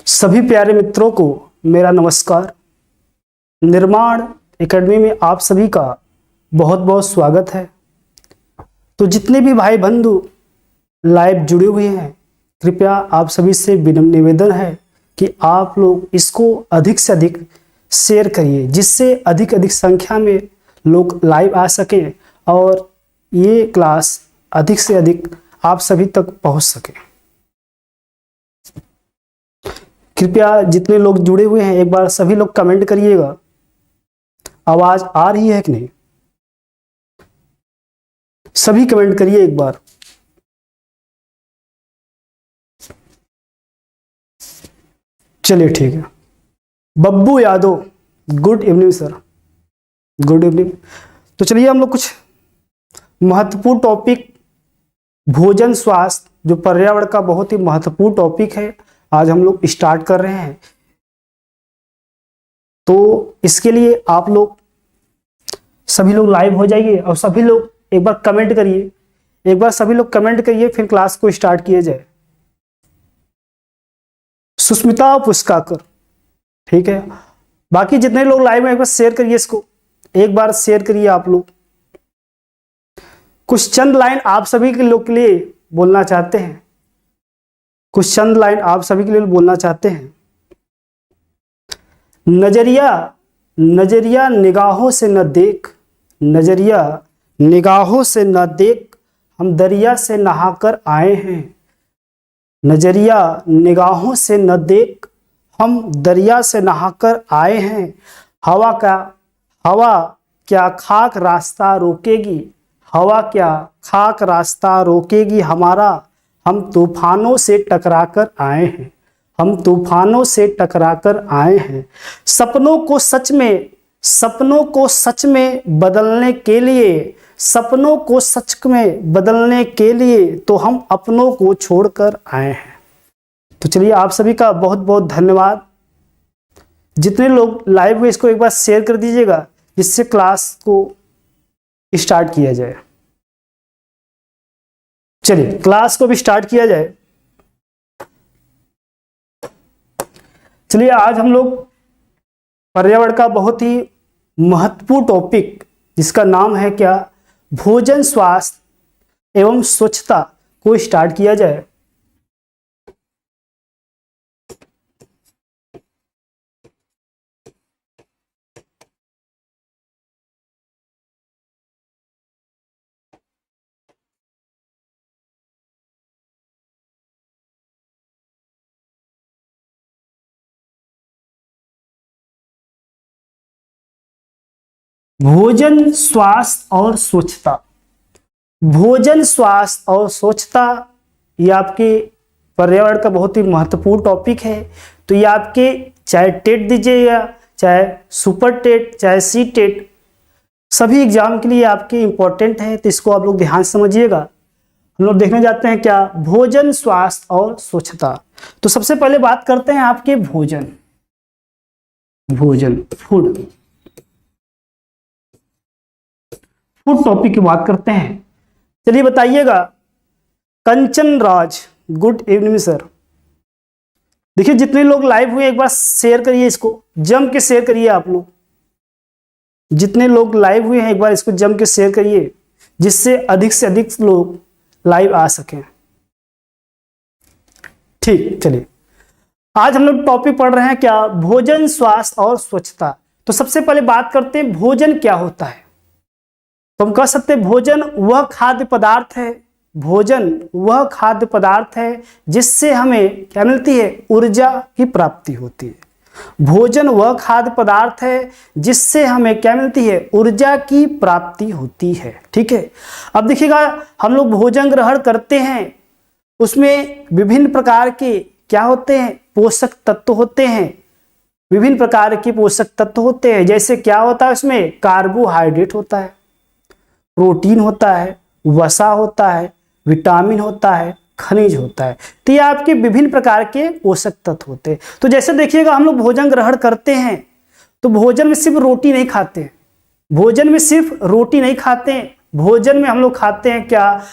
सभी प्यारे मित्रों को मेरा नमस्कार। निर्माण एकेडमी में आप सभी का बहुत बहुत स्वागत है। तो जितने भी भाई बंधु लाइव जुड़े हुए हैं, कृपया आप सभी से विनम्र निवेदन है कि आप लोग इसको अधिक से अधिक शेयर करिए, जिससे अधिक अधिक संख्या में लोग लाइव आ सकें और ये क्लास अधिक से अधिक आप सभी तक पहुंच सके। कृपया जितने लोग जुड़े हुए हैं एक बार सभी लोग कमेंट करिएगा। आवाज आ रही है कि नहीं, सभी कमेंट करिए एक बार। चलिए ठीक है। Babbu Yadav, good evening sir, good evening. तो चलिए हम लोग कुछ महत्वपूर्ण टॉपिक, भोजन स्वास्थ्य, जो पर्यावरण का बहुत ही महत्वपूर्ण टॉपिक है, आज हम लोग स्टार्ट कर रहे हैं। तो इसके लिए आप लोग सभी लोग लाइव हो जाइए और सभी लोग एक बार कमेंट करिए, एक बार सभी लोग कमेंट करिए, फिर क्लास को स्टार्ट किया जाए। सुष्मिता पुष्काकर, ठीक है। बाकी जितने लोग लाइव हैं एक बार शेयर करिए, इसको एक बार शेयर करिए आप लोग। कुछ चंद लाइन आप सभी के लोग के लिए बोलना चाहते हैं, कुछ चंद लाइन आप सभी के लिए बोलना चाहते हैं। नजरिया नजरिया निगाहों से न देख, नजरिया निगाहों से न देख, हम दरिया से नहाकर आए हैं। नजरिया निगाहों से न देख, हम दरिया से नहाकर आए हैं। हवा क्या खाक रास्ता रोकेगी, हवा क्या खाक रास्ता रोकेगी हमारा। हम तूफानों से टकराकर आए हैं, हम तूफानों से टकराकर आए हैं। सपनों को सच में बदलने के लिए, सपनों को सच में बदलने के लिए तो हम अपनों को छोड़कर आए हैं। तो चलिए आप सभी का बहुत बहुत धन्यवाद। जितने लोग लाइव हुए इसको एक बार शेयर कर दीजिएगा, जिससे क्लास को स्टार्ट किया जाए। चलिए क्लास को भी स्टार्ट किया जाए। चलिए आज हम लोग पर्यावरण का बहुत ही महत्वपूर्ण टॉपिक, जिसका नाम है क्या, भोजन स्वास्थ्य एवं स्वच्छता को स्टार्ट किया जाए। भोजन स्वास्थ्य और स्वच्छता, भोजन स्वास्थ्य और स्वच्छता, ये आपके पर्यावरण का बहुत ही महत्वपूर्ण टॉपिक है। तो ये आपके चाहे टेट दीजिएगा, चाहे सुपर टेट, चाहे सी टेट, सभी एग्जाम के लिए आपके इंपॉर्टेंट है। तो इसको आप लोग ध्यान से समझिएगा। हम लोग देखने जाते हैं क्या, भोजन स्वास्थ्य और स्वच्छता। तो सबसे पहले बात करते हैं आपके भोजन, फूड टॉपिक की बात करते हैं। चलिए बताइएगा। Kanchan Raj, good evening sir. देखिए जितने लोग लाइव हुए एक बार शेयर करिए, इसको जम के शेयर करिए आप लोग। जितने लोग लाइव हुए हैं एक बार इसको जम के शेयर करिए, जिससे अधिक से अधिक लोग लाइव आ सकें। ठीक, चलिए आज हम लोग टॉपिक पढ़ रहे हैं क्या, भोजन स्वास्थ्य और स्वच्छता। तो सबसे पहले बात करते हैं भोजन क्या होता है। तो हम कह सकते हैं भोजन वह खाद्य पदार्थ है, भोजन वह खाद्य पदार्थ है जिससे हमें क्या मिलती है, ऊर्जा की प्राप्ति होती है। भोजन वह खाद्य पदार्थ है जिससे हमें क्या मिलती है, ऊर्जा की प्राप्ति होती है। ठीक है। अब देखिएगा, हम लोग भोजन ग्रहण करते हैं, उसमें विभिन्न प्रकार के क्या होते हैं, पोषक तत्व होते हैं। विभिन्न प्रकार के पोषक तत्व होते हैं, जैसे क्या होता है, उसमें कार्बोहाइड्रेट होता है, प्रोटीन होता है, वसा होता है, विटामिन होता है, खनिज होता है। तो ये आपके विभिन्न प्रकार के पोषक तत्व होते हैं। तो जैसे देखिएगा, हम लोग भोजन ग्रहण करते हैं तो भोजन में सिर्फ रोटी नहीं खाते हैं, भोजन में सिर्फ रोटी नहीं खाते हैं, भोजन में हम लोग खाते हैं क्या,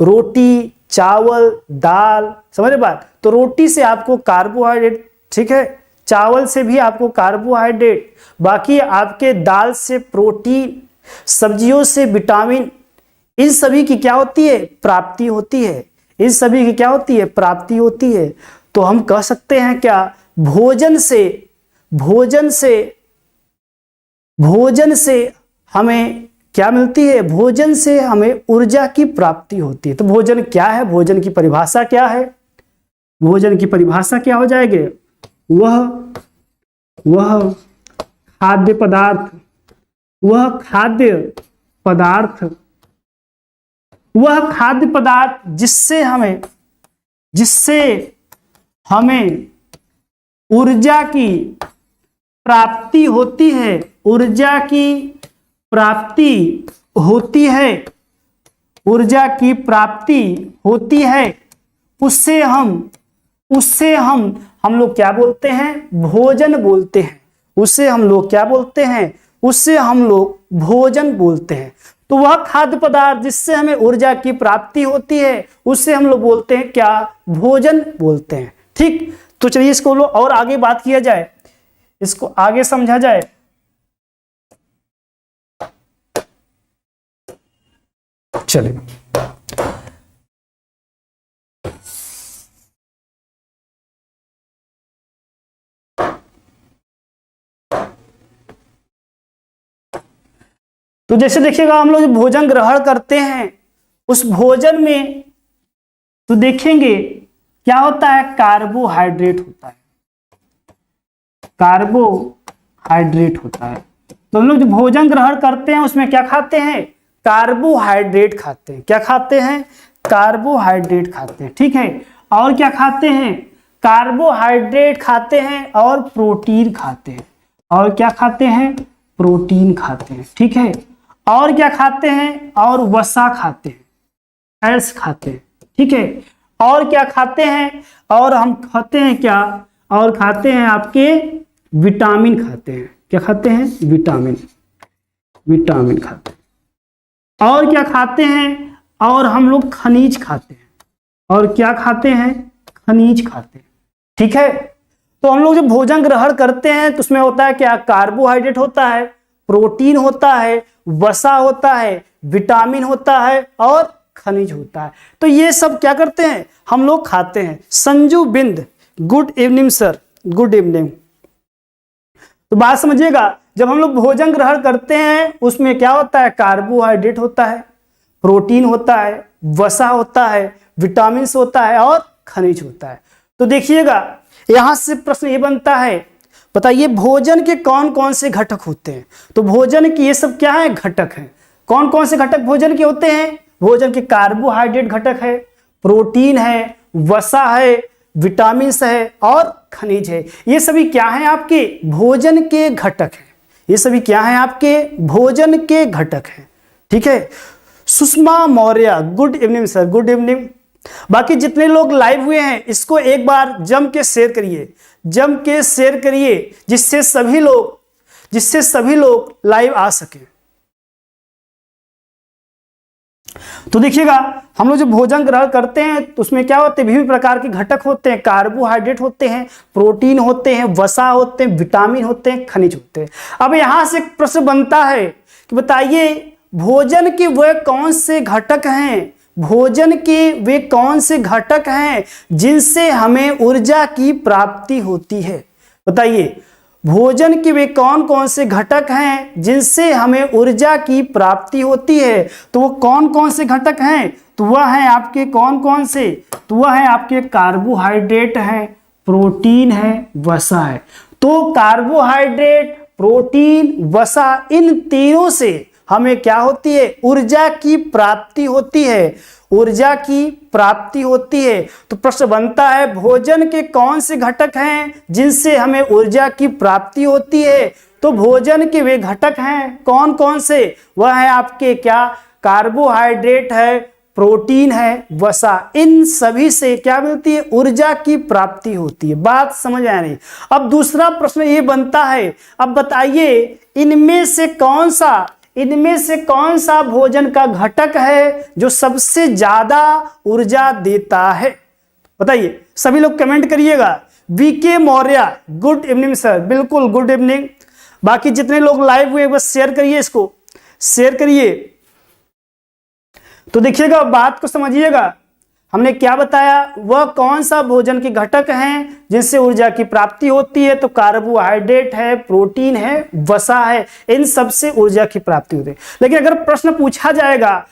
रोटी, चावल, दाल। समझ रहे बात। तो रोटी से आपको कार्बोहाइड्रेट ठीक है, चावल से भी आपको कार्बोहाइड्रेट, बाकी आपके दाल से प्रोटीन, सब्जियों से विटामिन, इन सभी की क्या होती है, प्राप्ति होती है। इन सभी की क्या होती है, प्राप्ति होती है। तो हम कह सकते हैं क्या, भोजन से हमें क्या मिलती है, भोजन से हमें ऊर्जा की प्राप्ति होती है। तो भोजन क्या है, भोजन की परिभाषा क्या है, भोजन की परिभाषा क्या हो जाएगी, वह खाद्य पदार्थ, वह खाद्य पदार्थ जिससे हमें ऊर्जा की प्राप्ति होती है, ऊर्जा की प्राप्ति होती है, ऊर्जा की प्राप्ति होती है, उससे हम लोग क्या बोलते हैं, भोजन बोलते हैं। उससे हम लोग क्या बोलते हैं, उससे हम लोग भोजन बोलते हैं। तो वह खाद्य पदार्थ जिससे हमें ऊर्जा की प्राप्ति होती है, उससे हम लोग बोलते हैं क्या, भोजन बोलते हैं। ठीक, तो चलिए इसको और आगे बात किया जाए, इसको आगे समझा जाए। चलिए तो जैसे देखिएगा, हम लोग जो भोजन ग्रहण करते हैं, उस भोजन में तो देखेंगे क्या होता है, कार्बोहाइड्रेट होता है, कार्बोहाइड्रेट होता है। तो हम लोग जो भोजन ग्रहण करते हैं उसमें क्या खाते हैं, कार्बोहाइड्रेट खाते हैं। क्या खाते हैं, कार्बोहाइड्रेट खाते हैं। ठीक है, और क्या खाते हैं, कार्बोहाइड्रेट खाते हैं और प्रोटीन खाते हैं। और क्या खाते हैं, प्रोटीन खाते हैं। ठीक है, और क्या खाते हैं, और वसा खाते हैं, फैट्स खाते हैं। ठीक है, और क्या खाते हैं, और हम खाते हैं क्या, और खाते हैं आपके विटामिन खाते हैं। क्या खाते हैं, विटामिन खाते हैं। और क्या खाते हैं, और हम लोग खनिज खाते हैं। और क्या खाते हैं, खनिज खाते हैं। ठीक है, तो हम लोग जब भोजन ग्रहण करते हैं तो उसमें होता है क्या, कार्बोहाइड्रेट होता है, प्रोटीन होता है, वसा होता है, विटामिन होता है और खनिज होता है। तो ये सब क्या करते हैं, हम लोग खाते हैं। Sanju Bind, good evening sir, good evening. तो बात समझिएगा, जब हम लोग भोजन ग्रहण करते हैं उसमें क्या होता है, कार्बोहाइड्रेट होता है, प्रोटीन होता है, वसा होता है, विटामिन होता है और खनिज होता है। तो देखिएगा, यहां से प्रश्न ये बनता है, बताइए भोजन के कौन कौन से घटक होते हैं। तो भोजन के ये सब क्या है, घटक हैं। कौन कौन से घटक भोजन के होते हैं, भोजन के कार्बोहाइड्रेट घटक है, प्रोटीन है, वसा है, विटामिन है और खनिज है। ये सभी क्या हैं, आपके भोजन के घटक हैं। ये सभी क्या हैं, आपके भोजन के घटक हैं। ठीक है, Sushma Maurya, good evening sir, good evening. बाकी जितने लोग लाइव हुए हैं इसको एक बार जम के शेयर करिए, जिससे सभी लोग लाइव आ सके। तो देखिएगा, हम लोग जो भोजन ग्रहण करते हैं तो उसमें क्या होते हैं, विभिन्न प्रकार के घटक होते हैं। कार्बोहाइड्रेट होते हैं, प्रोटीन होते हैं, वसा होते हैं, विटामिन होते हैं, खनिज होते हैं। अब यहां से एक प्रश्न बनता है कि बताइए भोजन के वे कौन से घटक हैं, भोजन के वे कौन से घटक हैं जिनसे हमें ऊर्जा की प्राप्ति होती है। बताइए भोजन के वे कौन कौन से घटक हैं जिनसे हमें ऊर्जा की प्राप्ति होती है। तो वो कौन कौन से घटक हैं, तो वह है आपके कौन कौन से, तो वह है आपके कार्बोहाइड्रेट है, प्रोटीन है, वसा है। तो कार्बोहाइड्रेट, प्रोटीन, वसा, इन तीनों से हमें क्या होती है, ऊर्जा की प्राप्ति होती है, ऊर्जा की प्राप्ति होती है। तो प्रश्न बनता है भोजन के कौन से घटक हैं जिनसे हमें ऊर्जा की प्राप्ति होती है। तो भोजन के वे घटक हैं कौन कौन से, वह है आपके क्या, कार्बोहाइड्रेट है, प्रोटीन है, वसा, इन सभी से क्या मिलती है, ऊर्जा की प्राप्ति होती है। बात समझ आ रही। अब दूसरा प्रश्न ये बनता है, अब बताइए इनमें से कौन सा भोजन का घटक है जो सबसे ज्यादा ऊर्जा देता है। बताइए, सभी लोग कमेंट करिएगा, VK Maurya, good evening sir, बिल्कुल गुड इवनिंग। बाकी जितने लोग लाइव हुए बस शेयर करिए, इसको शेयर करिए। तो देखिएगा, बात को समझिएगा, हमने क्या बताया, वह कौन सा भोजन के घटक हैं जिनसे ऊर्जा की प्राप्ति होती है। तो कार्बोहाइड्रेट है, प्रोटीन है, वसा है, इन सब से ऊर्जा की प्राप्ति होती है। लेकिन अगर प्रश्न पूछा जाएगा,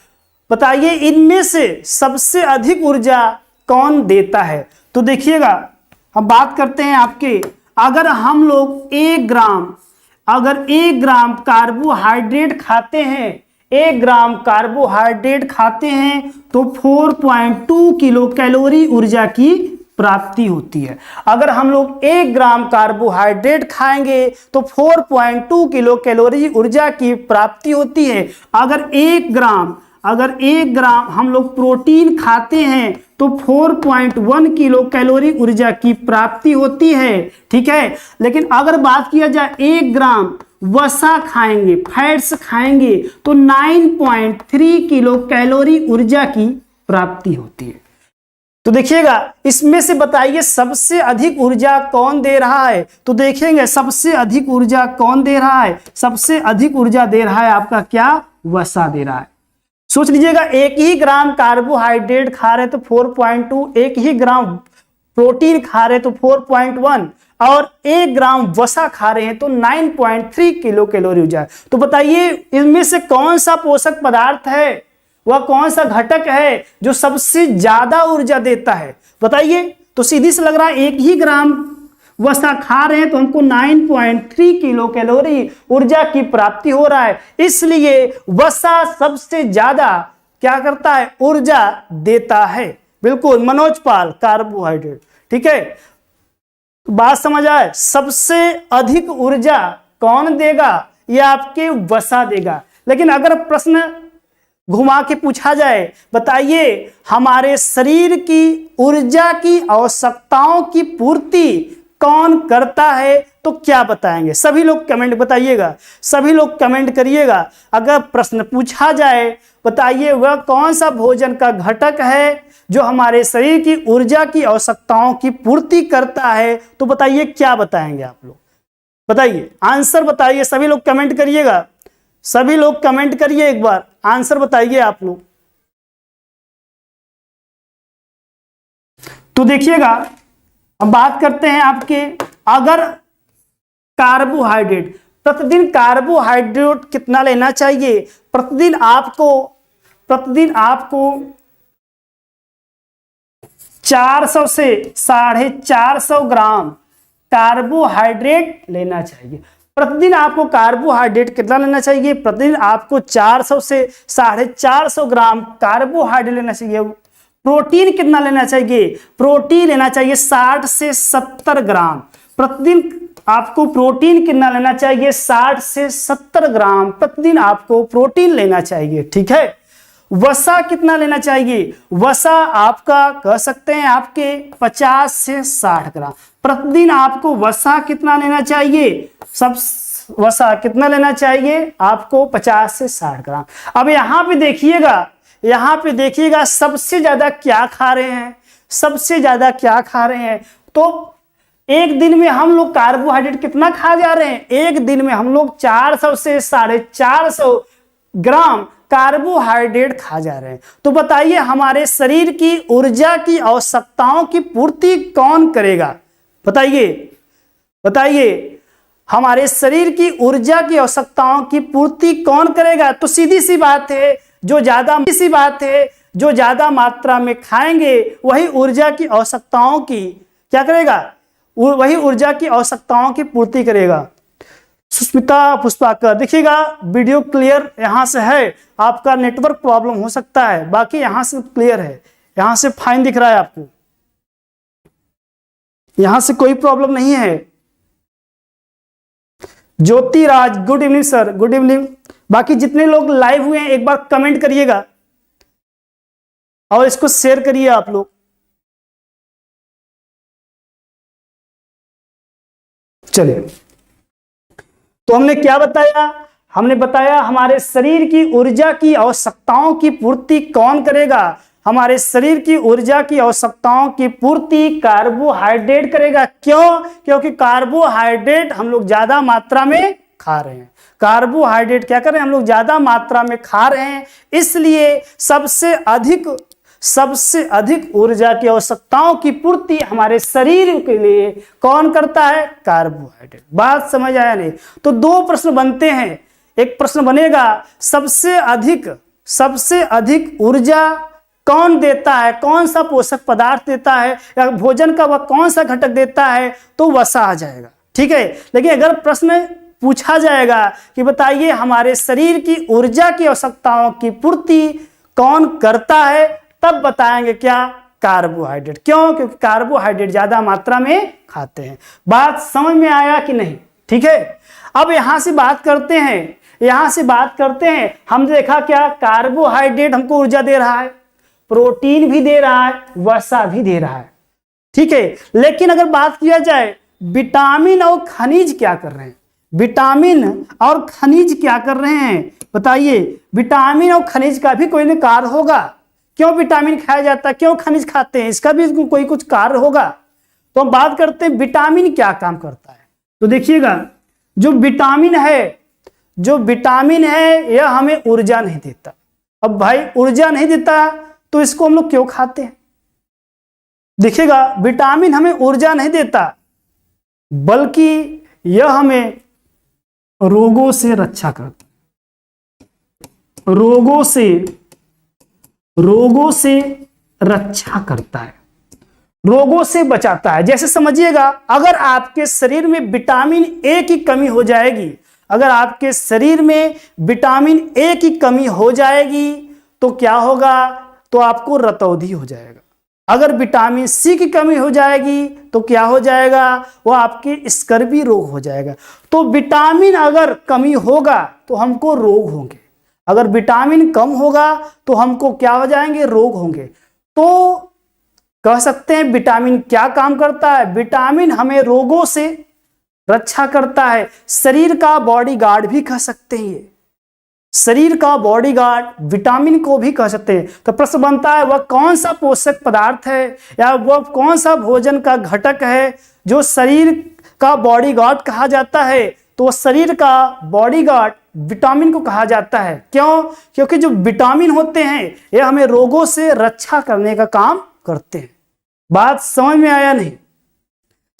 बताइए इनमें से सबसे अधिक ऊर्जा कौन देता है, तो देखिएगा हम बात करते हैं आपके, अगर हम लोग 1 ग्राम कार्बोहाइड्रेट खाते हैं, 1 ग्राम कार्बोहाइड्रेट खाते हैं तो 4.2 किलो कैलोरी ऊर्जा की प्राप्ति होती है। अगर हम लोग 1 ग्राम कार्बोहाइड्रेट खाएंगे तो 4.2 किलो कैलोरी ऊर्जा की प्राप्ति होती है। अगर 1 ग्राम हम लोग प्रोटीन खाते हैं तो 4.1 किलो कैलोरी ऊर्जा की प्राप्ति होती है, ठीक है। लेकिन अगर बात किया जाए 1 ग्राम वसा खाएंगे, फैट्स खाएंगे तो 9.3 किलो कैलोरी ऊर्जा की प्राप्ति होती है। तो देखिएगा, इसमें से बताइए सबसे अधिक ऊर्जा कौन दे रहा है। तो देखेंगे सबसे अधिक ऊर्जा कौन दे रहा है, सबसे अधिक ऊर्जा दे रहा है आपका क्या, वसा दे रहा है। सोच लीजिएगा, 1 ही ग्राम कार्बोहाइड्रेट खा रहे तो 4.2, 1 ही ग्राम प्रोटीन खा रहे तो 4.1 और 1 ग्राम वसा खा रहे हैं तो 9.3 किलो कैलोरी ऊर्जा। तो बताइए इनमें से कौन सा पोषक पदार्थ है, वह कौन सा घटक है जो सबसे ज्यादा ऊर्जा देता है, बताइए। तो सीधी से लग रहा है 1 ही ग्राम वसा खा रहे हैं तो हमको 9.3 किलो कैलोरी ऊर्जा की प्राप्ति हो रहा है, इसलिए वसा सबसे ज्यादा क्या करता है, ऊर्जा देता है। बिल्कुल मनोज पाल, कार्बोहाइड्रेट, ठीक है। बात समझ आए, सबसे अधिक ऊर्जा कौन देगा, यह आपके वसा देगा। लेकिन अगर प्रश्न घुमा के पूछा जाए, बताइए हमारे शरीर की ऊर्जा की आवश्यकताओं की पूर्ति कौन करता है, तो क्या बताएंगे। सभी लोग कमेंट बताइएगा, सभी लोग कमेंट करिएगा। अगर प्रश्न पूछा जाए, बताइए वह कौन सा भोजन का घटक है जो हमारे शरीर की ऊर्जा की आवश्यकताओं की पूर्ति करता है, तो बताइए क्या बताएंगे आप लोग, बताइए आंसर बताइए। सभी लोग कमेंट करिएगा, सभी लोग कमेंट करिए, एक बार आंसर बताइए आप लोग। तो देखिएगा, हम बात करते हैं आपके, अगर कार्बोहाइड्रेट, प्रतिदिन कार्बोहाइड्रेट कितना लेना चाहिए, प्रतिदिन आपको 400 से 450 ग्राम कार्बोहाइड्रेट लेना चाहिए। प्रतिदिन आपको कार्बोहाइड्रेट कितना लेना चाहिए, प्रतिदिन आपको 400 से 450 ग्राम कार्बोहाइड्रेट लेना चाहिए। प्रोटीन कितना लेना चाहिए, प्रोटीन लेना चाहिए 60 से 70 ग्राम। प्रतिदिन आपको प्रोटीन कितना लेना चाहिए, 60 से 70 ग्राम प्रतिदिन आपको प्रोटीन लेना चाहिए, ठीक है। वसा कितना लेना चाहिए, वसा आपका कह सकते हैं आपके 50 से 60 ग्राम प्रतिदिन आपको वसा कितना लेना चाहिए, सब वसा कितना लेना चाहिए आपको 50 से 60 ग्राम। अब यहाँ पे देखिएगा सबसे ज्यादा क्या खा रहे हैं, सबसे ज्यादा क्या खा रहे हैं। तो एक दिन में हम लोग कार्बोहाइड्रेट कितना खा जा रहे हैं, एक दिन में हम लोग 400 से 450 ग्राम कार्बोहाइड्रेट खा जा रहे हैं। तो बताइए हमारे शरीर की ऊर्जा की आवश्यकताओं की पूर्ति कौन करेगा, बताइए हमारे शरीर की ऊर्जा की आवश्यकताओं की पूर्ति कौन करेगा। तो सीधी सी बात है, जो ज्यादा मात्रा में खाएंगे वही ऊर्जा की आवश्यकताओं की क्या करेगा, वही ऊर्जा की आवश्यकताओं की पूर्ति करेगा। सुष्मिता पुष्पाकर, देखिएगा वीडियो क्लियर यहां से है, आपका नेटवर्क प्रॉब्लम हो सकता है, बाकी यहां से क्लियर है, यहां से फाइन दिख रहा है आपको, यहां से कोई प्रॉब्लम नहीं है। Jyoti Raj, good evening sir, good evening. बाकी जितने लोग लाइव हुए हैं एक बार कमेंट करिएगा और इसको शेयर करिए आप लोग। चलिए, तो हमने क्या बताया, हमने बताया हमारे शरीर की ऊर्जा की आवश्यकताओं की पूर्ति कौन करेगा, हमारे शरीर की ऊर्जा की आवश्यकताओं की पूर्ति कार्बोहाइड्रेट करेगा। क्यों? क्योंकि कार्बोहाइड्रेट हम लोग ज्यादा मात्रा में खा रहे हैं। कार्बोहाइड्रेट क्या कर रहे हैं? हम लोग ज्यादा मात्रा में खा रहे हैं, इसलिए सबसे अधिक ऊर्जा की आवश्यकताओं की पूर्ति हमारे शरीर के लिए कौन करता है? कार्बोहाइड्रेट। बात समझ आया नहीं? तो दो प्रश्न बनते हैं। एक प्रश्न बनेगा सबसे अधिक ऊर्जा कौन देता है, कौन सा पोषक पदार्थ देता है, या भोजन का वह कौन सा घटक देता है, तो वसा आ जाएगा। ठीक है। लेकिन अगर प्रश्न पूछा जाएगा कि बताइए हमारे शरीर की ऊर्जा की आवश्यकताओं की पूर्ति कौन करता है, तब बताएंगे क्या? कार्बोहाइड्रेट। क्यों? क्योंकि कार्बोहाइड्रेट ज्यादा मात्रा में खाते हैं। बात समझ में आया कि नहीं? ठीक है। अब यहां से बात करते हैं, हमने देखा क्या? कार्बोहाइड्रेट हमको ऊर्जा दे रहा है, प्रोटीन भी दे रहा है, वसा भी दे रहा है। ठीक है। लेकिन अगर बात किया जाए विटामिन और खनिज क्या कर रहे हैं, विटामिन और खनिज क्या कर रहे हैं, बताइए। विटामिन और खनिज का भी कोई न कार्य होगा। क्यों विटामिन खाया जाता है, क्यों खनिज खाते हैं, इसका भी कोई कुछ कार्य होगा। तो हम बात करते हैं विटामिन क्या काम करता है। तो देखिएगा, जो विटामिन है यह हमें ऊर्जा नहीं देता। अब भाई ऊर्जा नहीं देता तो इसको हम लोग क्यों खाते हैं? देखिएगा, विटामिन हमें ऊर्जा नहीं देता, बल्कि यह हमें रोगों से रक्षा करता है, रोगों से रक्षा करता है, रोगों से बचाता है। जैसे समझिएगा, अगर आपके शरीर में विटामिन ए की कमी हो जाएगी, अगर आपके शरीर में विटामिन ए की कमी हो जाएगी तो क्या होगा? तो आपको रतौंधी हो जाएगा। अगर विटामिन सी की कमी हो जाएगी तो क्या हो जाएगा? वो आपके स्कर्वी रोग हो जाएगा। तो विटामिन अगर कमी होगा तो हमको रोग होंगे, अगर विटामिन कम होगा तो हमको क्या हो जाएंगे? रोग होंगे। तो कह सकते हैं विटामिन क्या काम करता है? विटामिन हमें रोगों से रक्षा करता है, शरीर का बॉडीगार्ड भी कह सकते हैं। ये शरीर का बॉडीगार्ड विटामिन को भी कह सकते हैं। तो प्रश्न बनता है वह कौन सा पोषक पदार्थ है या वह कौन सा भोजन का घटक है जो शरीर का बॉडीगार्ड कहा जाता है? तो शरीर का बॉडीगार्ड विटामिन को कहा जाता है। क्यों? क्योंकि जो विटामिन होते हैं यह हमें रोगों से रक्षा करने का काम करते हैं। बात समझ में आया नहीं?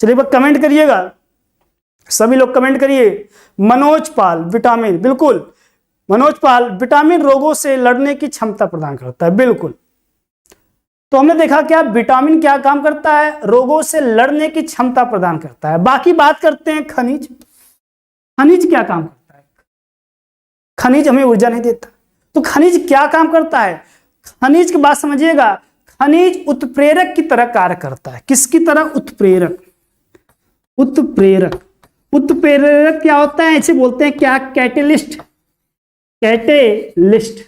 चलिए बस कमेंट करिएगा, सभी लोग कमेंट करिए। मनोज पाल, विटामिन, बिल्कुल मनोज पाल, विटामिन रोगों से लड़ने की क्षमता प्रदान करता है। बिल्कुल। तो हमने देखा क्या विटामिन क्या काम करता है? रोगों से लड़ने की क्षमता प्रदान करता है। बाकी बात करते हैं खनिज। खनिज क्या काम करता है? खनिज हमें ऊर्जा नहीं देता, तो खनिज क्या काम करता है? खनिज की बात समझिएगा, खनिज उत्प्रेरक की तरह कार्य करता है। किसकी तरह? उत्प्रेरक। उत्प्रेरक क्या होता है? इसे बोलते हैं क्या? कैटेलिस्ट।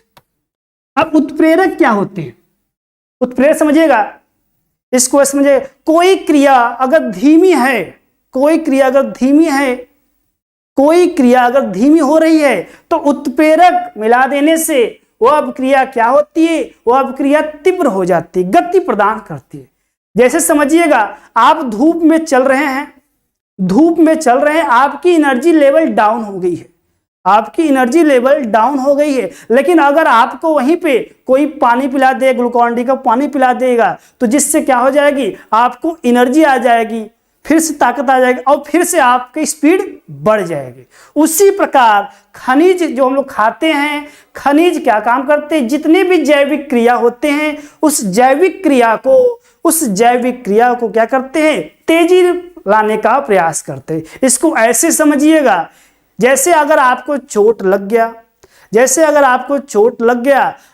अब उत्प्रेरक क्या होते हैं? उत्प्रेरक समझिएगा, इसको समझिए। कोई क्रिया अगर धीमी हो रही है तो उत्प्रेरक मिला देने से वह अभिक्रिया क्या होती है? वह अभिक्रिया तीव्र हो जाती है, गति प्रदान करती है। जैसे समझिएगा, आप धूप में चल रहे हैं, आपकी एनर्जी लेवल डाउन हो गई है, लेकिन अगर आपको वहीं पे कोई पानी पिला दे, ग्लूकॉन डी का पानी पिला देगा, तो जिससे क्या हो जाएगी? आपको एनर्जी आ जाएगी, फिर से ताकत आ जाएगी और फिर से आपकी स्पीड बढ़ जाएगी। उसी प्रकार खनिज जो हम लोग खाते हैं, खनिज क्या काम करते हैं? जितने भी जैविक क्रिया होते हैं उस जैविक क्रिया को क्या करते हैं? तेजी लाने का प्रयास करते हैं। इसको ऐसे समझिएगा, जैसे अगर आपको चोट लग गया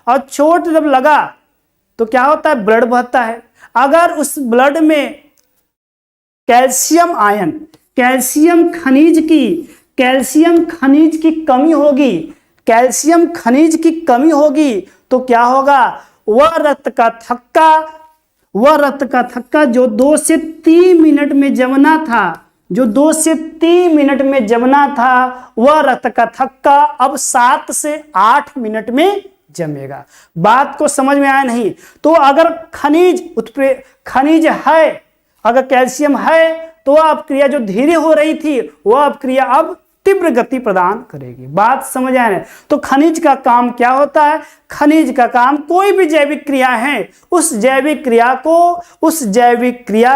और चोट जब लगा तो क्या होता है? ब्लड बहता है। अगर उस ब्लड में कैल्शियम खनिज की कमी होगी, तो क्या होगा? वह रक्त का थक्का जो 2 से 3 मिनट में जमना था, वह रक्त का थक्का अब 7 से 8 मिनट में जमेगा। बात को समझ में आया नहीं? तो अगर खनिज है, अगर कैल्शियम है, तो अब क्रिया जो धीरे हो रही थी वह अब क्रिया अब तीव्र गति प्रदान करेगी। बात समझ आए? तो खनिज का काम क्या होता है? खनिज का काम कोई भी जैविक क्रिया है उस जैविक क्रिया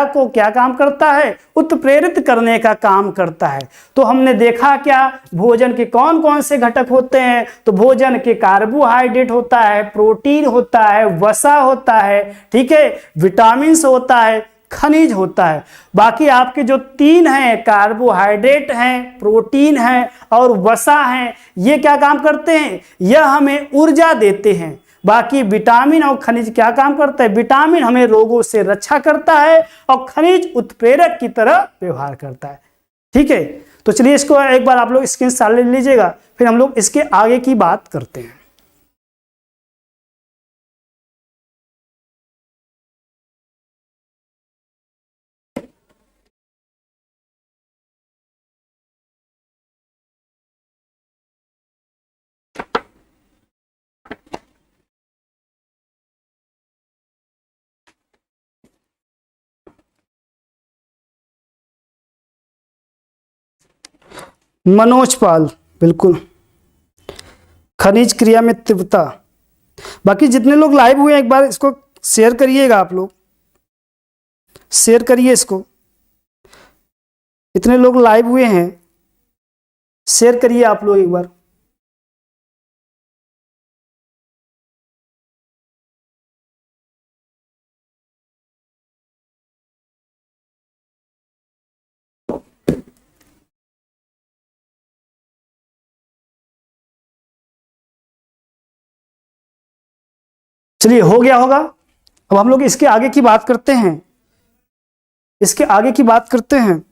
को क्या काम करता है? उत्प्रेरित करने का काम करता है। तो हमने देखा क्या भोजन के कौन कौन से घटक होते हैं? तो भोजन के कार्बोहाइड्रेट होता है, प्रोटीन होता है, वसा होता है, ठीक है, विटामिन होता है, खनिज होता है। बाकी आपके जो तीन हैं, कार्बोहाइड्रेट हैं, प्रोटीन है और वसा हैं, ये क्या काम करते हैं? यह हमें ऊर्जा देते हैं। बाकी विटामिन और खनिज क्या काम करता है? विटामिन हमें रोगों से रक्षा करता है और खनिज उत्प्रेरक की तरह व्यवहार करता है। ठीक है, तो चलिए इसको एक बार आप लोग स्क्रीनशॉट ले लीजिएगा, फिर हम लोग इसके आगे की बात करते हैं। मनोज पाल, बिल्कुल, खनिज क्रिया में तीव्रता। बाकी जितने लोग लाइव हुए हैं एक बार इसको शेयर करिएगा, आप लोग शेयर करिए इसको। इतने लोग लाइव हुए हैं, शेयर करिए आप लोग एक बार। चलिए हो गया होगा। अब हम लोग इसके आगे की बात करते हैं, इसके आगे की बात करते हैं।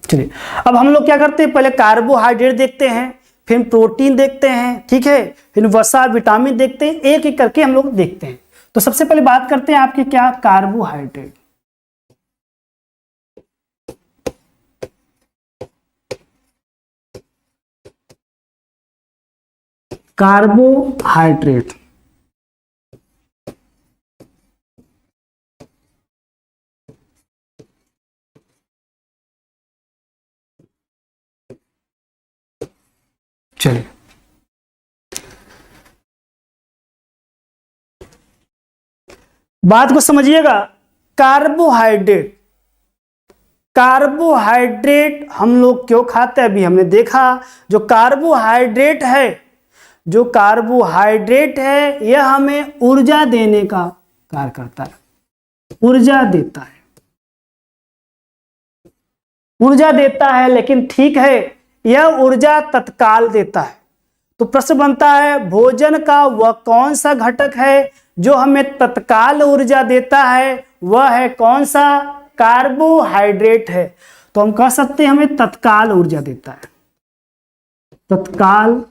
चलिए अब हम लोग क्या करते हैं, पहले कार्बोहाइड्रेट देखते हैं, फिर प्रोटीन देखते हैं, ठीक है, फिर वसा विटामिन देखते हैं, एक एक करके हम लोग देखते हैं। तो सबसे पहले बात करते हैं आपके क्या, कार्बोहाइड्रेट। कार्बोहाइड्रेट चलिए बात को समझिएगा। कार्बोहाइड्रेट, कार्बोहाइड्रेट हम लोग क्यों खाते हैं? अभी हमने देखा जो कार्बोहाइड्रेट है, जो कार्बोहाइड्रेट है यह हमें ऊर्जा देने का कार्य करता है, ऊर्जा देता है, ऊर्जा देता है। लेकिन ठीक है, यह ऊर्जा तत्काल देता है। तो प्रश्न बनता है भोजन का वह कौन सा घटक है जो हमें तत्काल ऊर्जा देता है? वह है कौन सा? कार्बोहाइड्रेट है। तो हम कह सकते हैं हमें तत्काल ऊर्जा देता है, तत्काल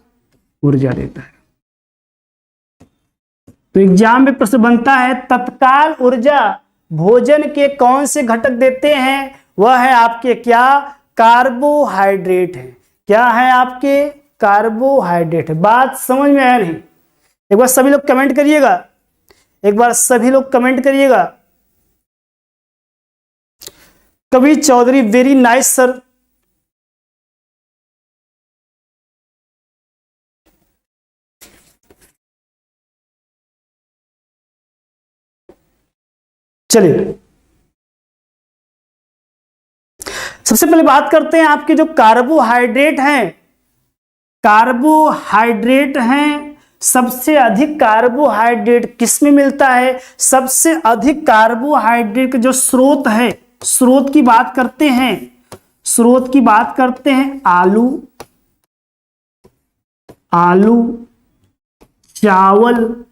ऊर्जा देता है। तो एग्जाम में प्रश्न बनता है तत्काल ऊर्जा भोजन के कौन से घटक देते हैं? वह है आपके क्या, कार्बोहाइड्रेट है। क्या है आपके? कार्बोहाइड्रेट है। बात समझ में आया नहीं? एक बार सभी लोग कमेंट करिएगा, एक बार सभी लोग कमेंट करिएगा। Kabir Chaudhary, very nice sir. चलिए सबसे पहले बात करते हैं आपके जो कार्बोहाइड्रेट हैं, कार्बोहाइड्रेट हैं। सबसे अधिक कार्बोहाइड्रेट किस में मिलता है? सबसे अधिक कार्बोहाइड्रेट का जो स्रोत है, स्रोत की बात करते हैं, स्रोत की बात करते हैं आलू, आलू, चावल,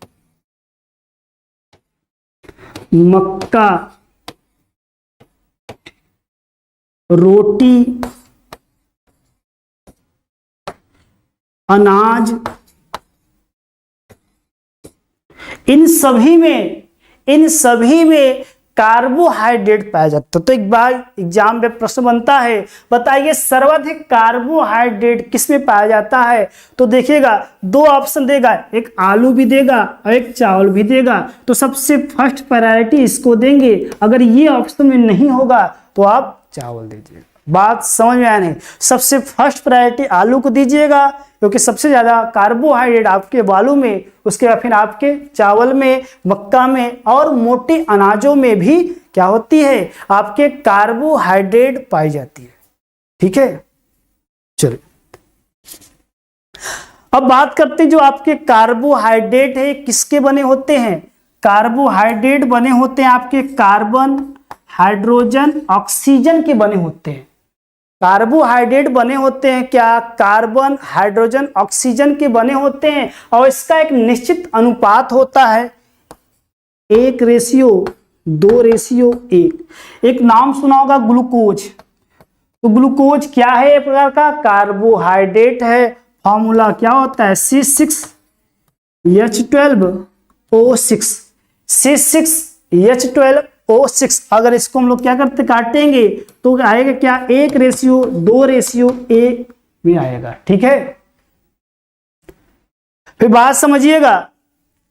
मक्का, रोटी, अनाज। इन सभी में कार्बोहाइड्रेट पाया जाता है। तो एक बार एग्जाम में प्रश्न बनता है, बताइए सर्वाधिक कार्बोहाइड्रेट किसमें पाया जाता है। तो देखिएगा दो ऑप्शन देगा, एक आलू भी देगा और एक चावल भी देगा। तो सबसे फर्स्ट प्रायोरिटी इसको देंगे, अगर ये ऑप्शन में नहीं होगा तो आप चावल दीजिएगा। बात समझ में आया नहीं? सबसे फर्स्ट प्रायोरिटी आलू को दीजिएगा क्योंकि सबसे ज्यादा कार्बोहाइड्रेट आपके बालू में, उसके बाद फिर आपके चावल में, मक्का में और मोटे अनाजों में भी क्या होती है, आपके कार्बोहाइड्रेट पाई जाती है। ठीक है, चलिए अब बात करते हैं जो आपके कार्बोहाइड्रेट है किसके बने होते हैं। कार्बोहाइड्रेट बने होते हैं आपके कार्बन, हाइड्रोजन, ऑक्सीजन के बने होते हैं। कार्बोहाइड्रेट बने होते हैं क्या, कार्बन, हाइड्रोजन, ऑक्सीजन के बने होते हैं और इसका एक निश्चित अनुपात होता है 1:2:1। एक नाम सुना होगा ग्लूकोज। तो ग्लूकोज क्या है, एक प्रकार का कार्बोहाइड्रेट है। फॉर्मूला क्या होता है, C6H12O6, C6H12O6। अगर इसको हम लोग क्या करते, काटेंगे तो आएगा क्या, 1:2:1 में आएगा। ठीक है, फिर बात समझिएगा,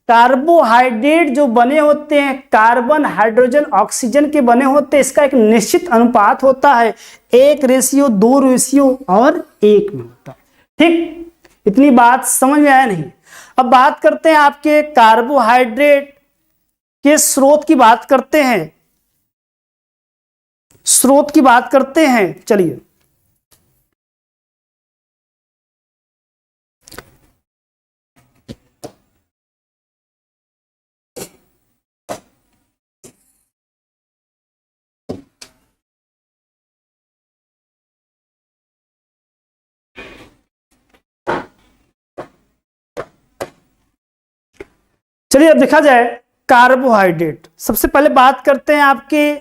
कार्बोहाइड्रेट जो बने होते हैं कार्बन, हाइड्रोजन, ऑक्सीजन के बने होते हैं, इसका एक निश्चित अनुपात होता है 1:2:1 में होता है। ठीक, इतनी बात समझ में आया नहीं? अब बात करते हैं आपके कार्बोहाइड्रेट के स्रोत की बात करते हैं, स्रोत की बात करते हैं। चलिए चलिए अब देखा जाए कार्बोहाइड्रेट। सबसे पहले बात करते हैं आपके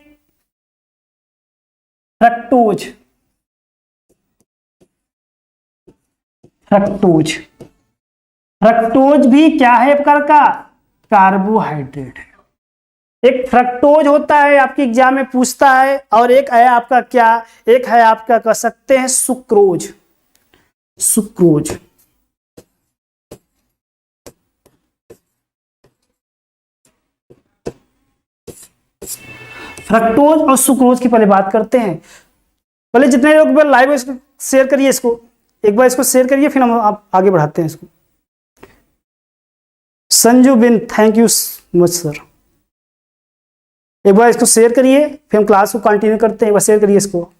फ्रक्टोज। फ्रक्टोज, फ्रक्टोज भी क्या है प्रकार का, कार्बोहाइड्रेट है। एक फ्रक्टोज होता है, आपके एग्जाम में पूछता है, और एक है आपका क्या, एक है आपका कह सकते हैं सुक्रोज। सुक्रोज, फ्रक्टोज और सुक्रोज की पहले बात करते हैं। पहले जितने लोग लाइव शेयर करिए, इसको एक बार इसको शेयर करिए, फिर हम आप आगे बढ़ाते हैं इसको। संजू बिन, थैंक यू मच सर। एक बार इसको शेयर करिए, फिर हम क्लास को कंटिन्यू करते हैं। एक बार शेयर करिए इसको।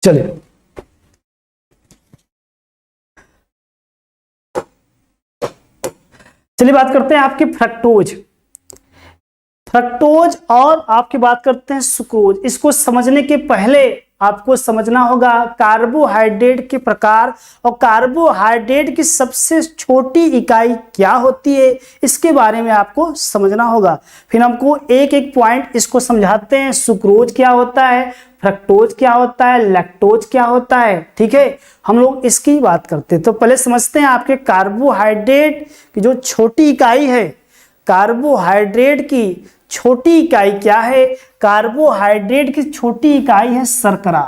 चलिए चलिए बात करते हैं आपके फ्रक्टोज। फ्रक्टोज और आपकी बात करते हैं सुक्रोज। इसको समझने के पहले आपको समझना होगा कार्बोहाइड्रेट के प्रकार और कार्बोहाइड्रेट की सबसे छोटी इकाई क्या होती है, इसके बारे में आपको समझना होगा। फिर हमको एक एक पॉइंट इसको समझाते हैं। सुक्रोज क्या होता है, फ्रक्टोज क्या होता है, लैक्टोज क्या होता है। ठीक है, हम लोग इसकी बात करते हैं। तो पहले समझते हैं आपके कार्बोहाइड्रेट की जो छोटी इकाई है। कार्बोहाइड्रेट की छोटी इकाई क्या है, कार्बोहाइड्रेट की छोटी इकाई है शर्करा।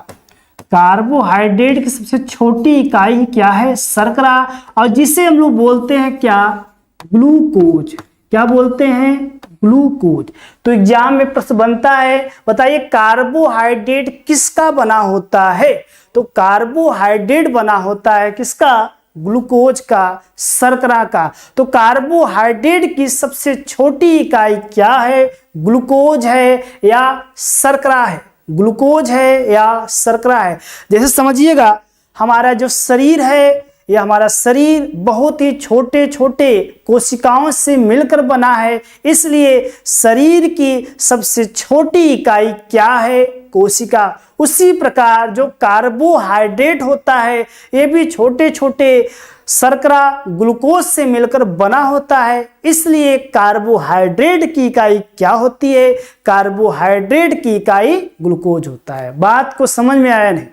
कार्बोहाइड्रेट की सबसे छोटी इकाई क्या है, शर्करा, और जिसे हम लोग बोलते हैं क्या, ग्लूकोज। क्या बोलते हैं, ग्लूकोज। तो एग्जाम में प्रश्न बनता है, बताइए कार्बोहाइड्रेट किसका बना होता है। तो कार्बोहाइड्रेट बना होता है किसका, ग्लूकोज का, शर्करा का। तो कार्बोहाइड्रेट की सबसे छोटी इकाई क्या है, ग्लूकोज है या शर्करा है, ग्लूकोज है या शर्करा है। जैसे समझिएगा हमारा जो शरीर है ये हमारा शरीर बहुत ही छोटे छोटे कोशिकाओं से मिलकर बना है, इसलिए शरीर की सबसे छोटी इकाई क्या है? कोशिका। उसी प्रकार जो कार्बोहाइड्रेट होता है ये भी छोटे छोटे शर्करा ग्लूकोज से मिलकर बना होता है, इसलिए कार्बोहाइड्रेट की इकाई क्या होती है? कार्बोहाइड्रेट की इकाई ग्लूकोज होता है। बात को समझ में आया नहीं?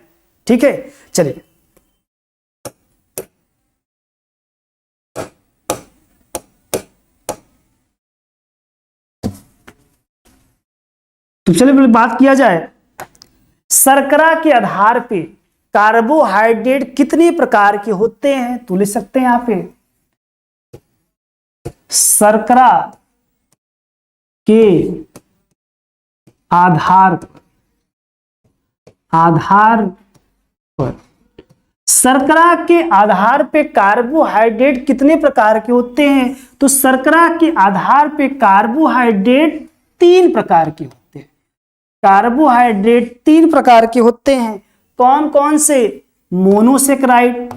ठीक है, चलिए तो चलिए पहले बात किया जाए शर्करा के आधार पे कार्बोहाइड्रेट कितने प्रकार के होते हैं। तो लिख सकते हैं यहां पे शर्करा के आधार पर शर्करा के आधार पे कार्बोहाइड्रेट कितने प्रकार के होते हैं? तो शर्करा के आधार पे कार्बोहाइड्रेट 3 प्रकार के होते हैं। कार्बोहाइड्रेट 3 प्रकार के होते हैं। कौन कौन से? मोनोसेकेराइड,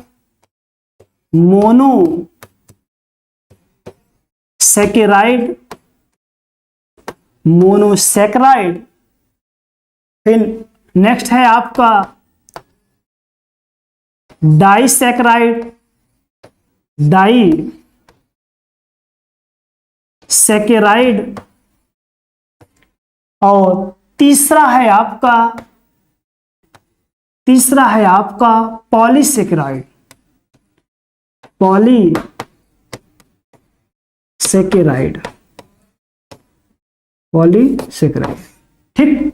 मोनोसेकेराइड, फिर नेक्स्ट है आपका डाइसेकेराइड, और तीसरा है आपका पॉलीसेकेराइड। ठीक,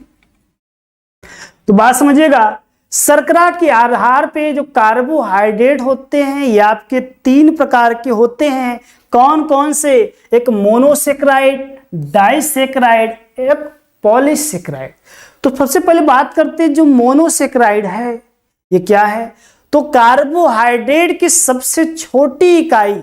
तो बात समझिएगा। शर्करा के आधार पे जो कार्बोहाइड्रेट होते हैं ये आपके 3 प्रकार के होते हैं। कौन कौन से? एक मोनोसेकेराइड, डाइसेकेराइड, एक पॉलीसेकेराइड। तो सबसे पहले बात करते हैं जो मोनोसेकेराइड है ये क्या है? तो कार्बोहाइड्रेट की सबसे छोटी इकाई,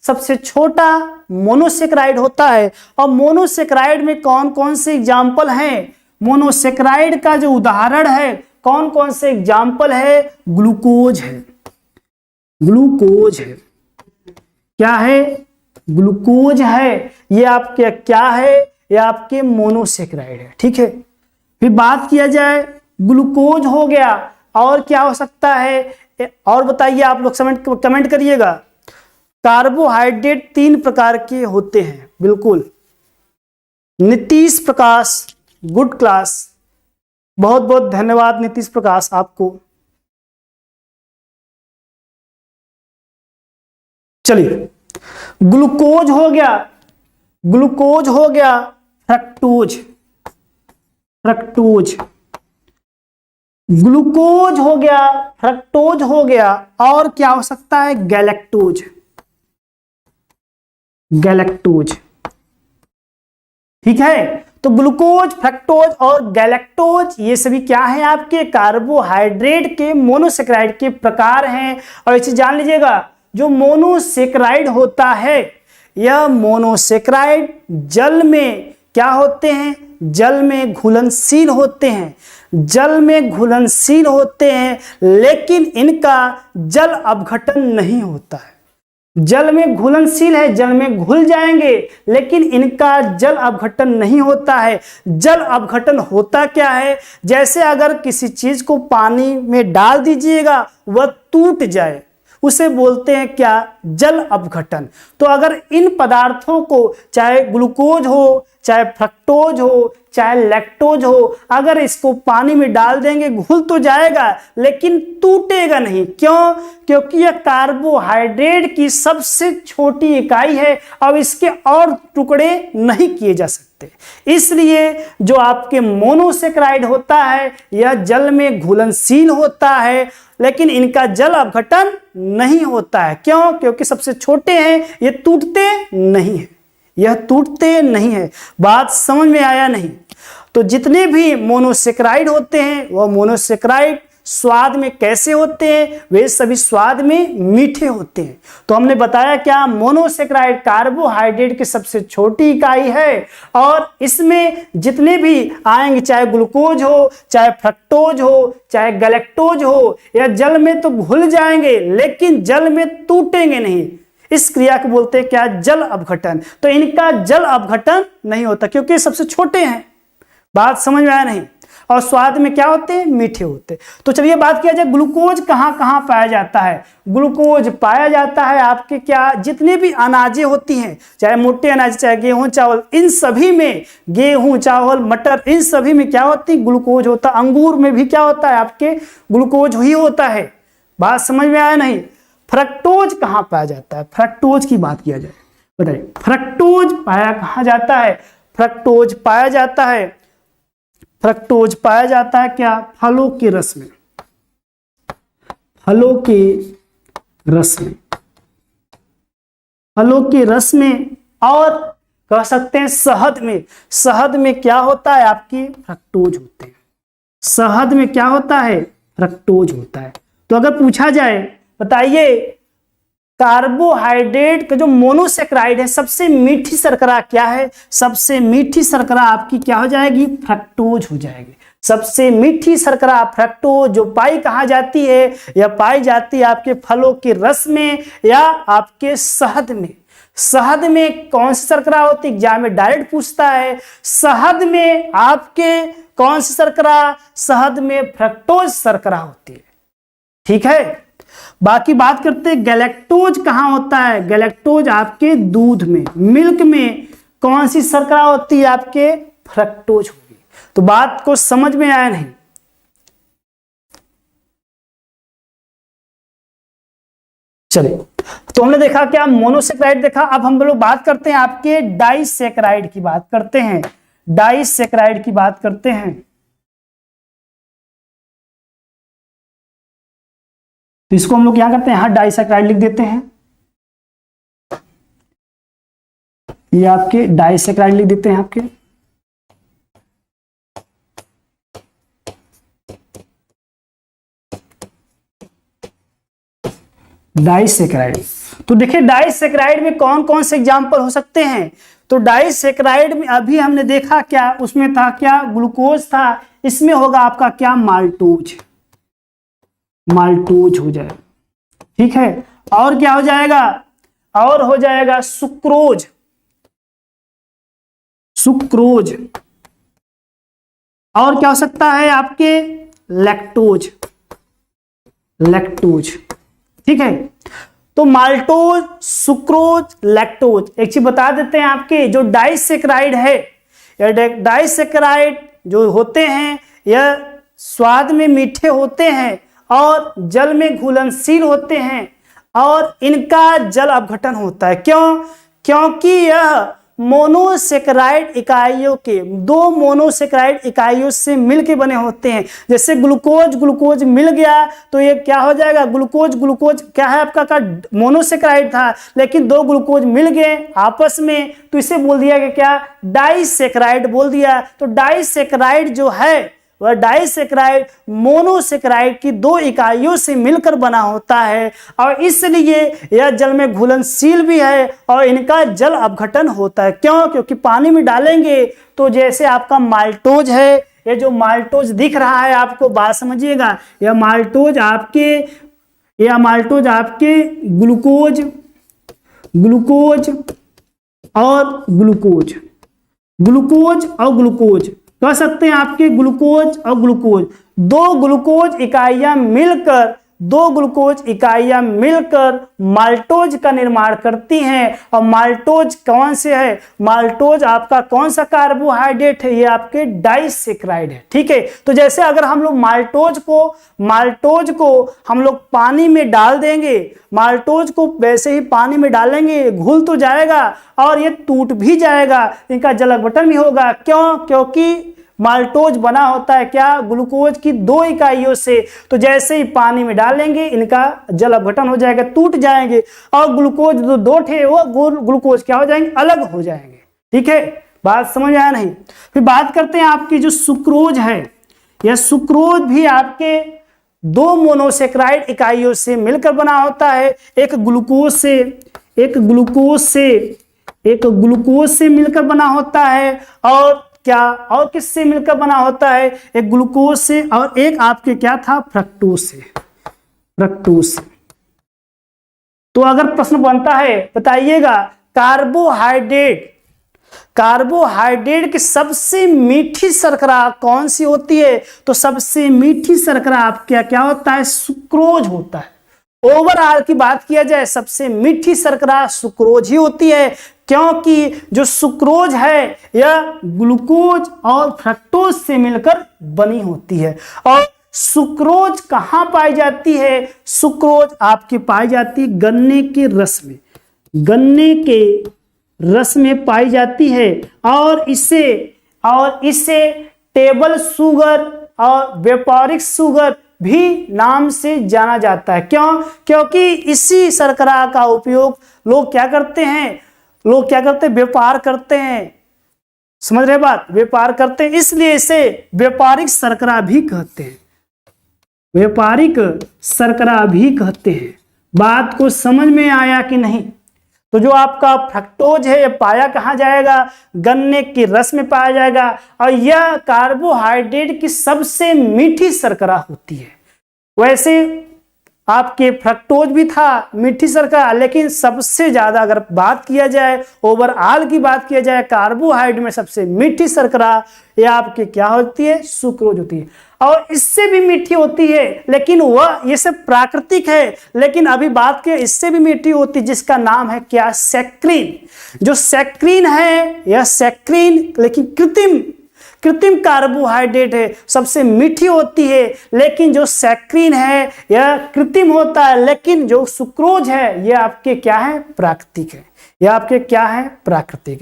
सबसे छोटा मोनोसेकेराइड होता है। और मोनोसेकेराइड में कौन कौन से एग्जाम्पल हैं? मोनोसेकेराइड का जो उदाहरण है कौन कौन से एग्जाम्पल है? ग्लूकोज है। क्या है? ग्लूकोज है। ये आपके क्या है? ये आपके मोनोसेकेराइड है। ठीक है, फिर बात किया जाए ग्लूकोज हो गया, और क्या हो सकता है और बताइए आप लोग, कमेंट करिएगा। कार्बोहाइड्रेट 3 प्रकार के होते हैं, बिल्कुल। नीतीश प्रकाश, गुड क्लास, बहुत बहुत धन्यवाद नीतीश प्रकाश आपको। चलिए, ग्लूकोज हो गया, फ्रक्टोज, ग्लूकोज हो गया, फ्रक्टोज हो गया, और क्या हो सकता है? गैलेक्टोज। ठीक है, तो ग्लूकोज, फ्रक्टोज और गैलेक्टोज ये सभी क्या हैं? आपके कार्बोहाइड्रेट के मोनोसेकेराइड के प्रकार हैं। और ये चीज जान लीजिएगा, जो मोनोसेकेराइड होता है यह मोनोसेकेराइड जल में क्या होते हैं? जल में घुलनशील होते हैं, लेकिन इनका जल अपघटन नहीं होता है। जल में घुलनशील है, जल में घुल जाएंगे, लेकिन इनका जल अपघटन नहीं होता है। जल अपघटन होता क्या है? जैसे अगर किसी चीज को पानी में डाल दीजिएगा वह टूट जाए, उसे बोलते हैं क्या? जल अपघटन। तो अगर इन पदार्थों को, चाहे ग्लूकोज हो, चाहे फ्रक्टोज हो, चाहे लैक्टोज हो, अगर इसको पानी में डाल देंगे घुल तो जाएगा लेकिन टूटेगा नहीं। क्यों? क्योंकि यह कार्बोहाइड्रेट की सबसे छोटी इकाई है, अब इसके और टुकड़े नहीं किए जा सकते। इसलिए जो आपके मोनोसेकेराइड होता है यह जल में घुलनशील होता है, लेकिन इनका जल अपघटन नहीं होता है। क्यों? क्योंकि सबसे छोटे हैं, ये टूटते नहीं है। बात समझ में आया नहीं? तो जितने भी मोनोसेकेराइड होते हैं वह मोनोसेकेराइड स्वाद में कैसे होते हैं? वे सभी स्वाद में मीठे होते हैं। तो हमने बताया क्या, मोनोसेक्राइड कार्बोहाइड्रेट की सबसे छोटी इकाई है और इसमें जितने भी आएंगे, चाहे ग्लूकोज हो, चाहे फ्रक्टोज हो, चाहे गैलेक्टोज हो, या जल में तो घुल जाएंगे लेकिन जल में टूटेंगे नहीं। इस क्रिया को बोलते हैं क्या, जल अपघटन। तो इनका जल अपघटन नहीं होता क्योंकि सबसे छोटे हैं। बात समझ में आया नहीं? और स्वाद में क्या होते हैं, मीठे होते हैं। तो चलिए बात किया जाए ग्लूकोज कहां कहां पाया जाता है। ग्लूकोज पाया जाता है आपके क्या, जितने भी अनाजें होती हैं, चाहे मोटे अनाज, चाहे गेहूं चावल, इन सभी में, गेहूं चावल मटर, इन सभी में क्या होती है, ग्लूकोज होता है। अंगूर में भी क्या होता है आपके, ग्लूकोज ही होता है। बात समझ में आया नहीं? फ्रक्टोज कहां पाया जाता है? फ्रक्टोज की बात किया जाए, बताइए फ्रक्टोज पाया कहां जाता है? फ्रक्टोज पाया जाता है, फ्रक्टोज पाया जाता है क्या, फलों के रस में, फलों के रस में, फलों के रस में, और कह सकते हैं शहद में। शहद में क्या होता है आपकी, फ्रक्टोज होते हैं। शहद में क्या होता है, फ्रक्टोज होता है। तो अगर पूछा जाए, बताइए कार्बोहाइड्रेट का जो मोनोसेक्राइड है, सबसे मीठी शर्करा क्या है? सबसे मीठी शर्करा आपकी क्या हो जाएगी, फ्रक्टोज हो जाएगी। सबसे मीठी शर्करा फ्रक्टोज, जो पाई कहाँ जाती है, या पाई जाती है आपके फलों के रस में या आपके शहद में। शहद में कौन सी शर्करा होती है, एग्जाम में डायरेक्ट पूछता है। शहद में आपके कौन सी शर्करा, शहद में फ्रक्टोज शर्करा होती है। ठीक है, बाकी बात करते हैं गैलेक्टोज कहां होता है। गैलेक्टोज आपके दूध में, मिल्क में कौन सी शर्करा होती है आपके, फ्रक्टोज होगी। तो बात को समझ में आया नहीं? चलिए, तो हमने देखा क्या, मोनोसेक्राइड देखा। अब हम लोग बात करते हैं आपके डाइसेक्राइड की बात करते हैं। डाइसेक्राइड की बात करते हैं। तो इसको हम लोग क्या करते हैं, यहां डाइसेक्राइड लिख देते हैं। ये आपके डाइसेक्राइड लिख देते हैं आपके। डाइसेक्राइड, तो देखिए डाइसेक्राइड में कौन कौन से एग्जाम्पल हो सकते हैं। तो डाइसेक्राइड में अभी हमने देखा क्या, उसमें था क्या, ग्लूकोज था। इसमें होगा आपका क्या, माल्टोज। माल्टोज हो जाएगा। ठीक है, और क्या हो जाएगा, और हो जाएगा सुक्रोज। सुक्रोज, और क्या हो सकता है आपके, लैक्टोज। लैक्टोज। ठीक है, तो माल्टोज, सुक्रोज, लैक्टोज। एक चीज बता देते हैं, आपके जो डाइसेक्राइड है, डाइसेक्राइड जो होते हैं यह स्वाद में मीठे होते हैं और जल में घुलनशील होते हैं और इनका जल अपघटन होता है। क्यों? क्योंकि यह मोनोसेक्राइड इकाइयों के, दो मोनोसेक्राइड इकाइयों से मिलकर बने होते हैं। जैसे ग्लूकोज, ग्लूकोज मिल गया तो ये क्या हो जाएगा, ग्लूकोज, ग्लूकोज क्या है आपका का मोनोसेक्राइड था, लेकिन दो ग्लूकोज मिल गए आपस में तो इसे बोल दिया गया क्या, डाइसेक्राइड बोल दिया। तो डाइसेक्राइड जो है वह डाइसेक्राइड मोनोसेक्राइड की दो इकाइयों से मिलकर बना होता है और इसलिए यह जल में घुलनशील भी है और इनका जल अपघटन होता है। क्यों? क्योंकि पानी में डालेंगे तो जैसे आपका माल्टोज है, ये जो माल्टोज दिख रहा है आपको, बात समझिएगा, यह माल्टोज आपके ग्लूकोज, ग्लूकोज और ग्लूकोज, ग्लूकोज और ग्लूकोज कह सकते हैं आपके ग्लूकोज और ग्लूकोज, दो ग्लूकोज इकाइयां मिलकर, दो ग्लूकोज इकाइयां मिलकर माल्टोज का निर्माण करती हैं। और माल्टोज कौन से है, माल्टोज आपका कौन सा कार्बोहाइड्रेट है, ये आपके डाइसेक्राइड है। ठीक है, तो जैसे अगर हम लोग माल्टोज को हम लोग पानी में डाल देंगे, माल्टोज को वैसे ही पानी में डालेंगे, घुल तो जाएगा और ये टूट भी जाएगा, इनका जल अपघटन भी होगा। क्यों? क्योंकि माल्टोज बना होता है क्या, ग्लूकोज की दो इकाइयों से। तो जैसे ही पानी में डालेंगे इनका जल अपघटन हो जाएगा, टूट जाएंगे और ग्लूकोज जो दो थे वो ग्लूकोज क्या हो जाएंगे, अलग हो जाएंगे। ठीक है, बात समझ आया नहीं? फिर बात करते हैं आपकी जो सुक्रोज है, यह सुक्रोज भी आपके दो मोनोसेक्राइड इकाइयों से मिलकर बना होता है। एक ग्लूकोज से मिलकर बना होता है, और क्या, और किससे मिलकर बना होता है? एक ग्लूकोज से, और एक आपके क्या था? फ्रक्टोज से। तो अगर प्रश्न बनता है, बताइएगा कार्बोहाइड्रेट की सबसे मीठी शर्करा कौन सी होती है? तो सबसे मीठी शर्करा आपका क्या होता है? सुक्रोज होता है। ओवरऑल की बात किया जाए, सबसे मीठी शर्करा सुक्रोज ही होती है, क्योंकि जो सुक्रोज है यह ग्लूकोज और फ्रक्टोज से मिलकर बनी होती है। और सुक्रोज कहां पाई जाती है? सुक्रोज आपकी पाई जाती है गन्ने के रस में पाई जाती है, और इसे टेबल शुगर और व्यापारिक शुगर भी नाम से जाना जाता है। क्यों? क्योंकि इसी शर्करा का उपयोग लोग क्या करते हैं? व्यापार करते हैं। समझ रहे बात? व्यापार करते हैं, इसलिए इसे व्यापारिक शर्करा भी कहते हैं। बात को समझ में आया कि नहीं? तो जो आपका फ्रक्टोज है, यह पाया कहां जाएगा? गन्ने के रस में पाया जाएगा, और यह कार्बोहाइड्रेट की सबसे मीठी शर्करा होती है। वैसे आपके फ्रक्टोज भी था मीठी शर्करा, लेकिन सबसे ज्यादा अगर बात किया जाए, ओवरऑल की बात किया जाए, कार्बोहाइड्रेट में सबसे मीठी शर्करा यह आपकी क्या होती है? सुक्रोज होती है। और इससे भी मीठी होती है, लेकिन वह ये सब प्राकृतिक है, लेकिन अभी बात की इससे भी मीठी होती है, जिसका नाम है क्या? सैक्रिन। जो सैक्रिन है, यह सैक्रिन लेकिन कृत्रिम कार्बोहाइड्रेट है, सबसे मीठी होती है, लेकिन जो सैक्रिन है यह कृत्रिम होता है, लेकिन जो सुक्रोज है यह आपके क्या है? प्राकृतिक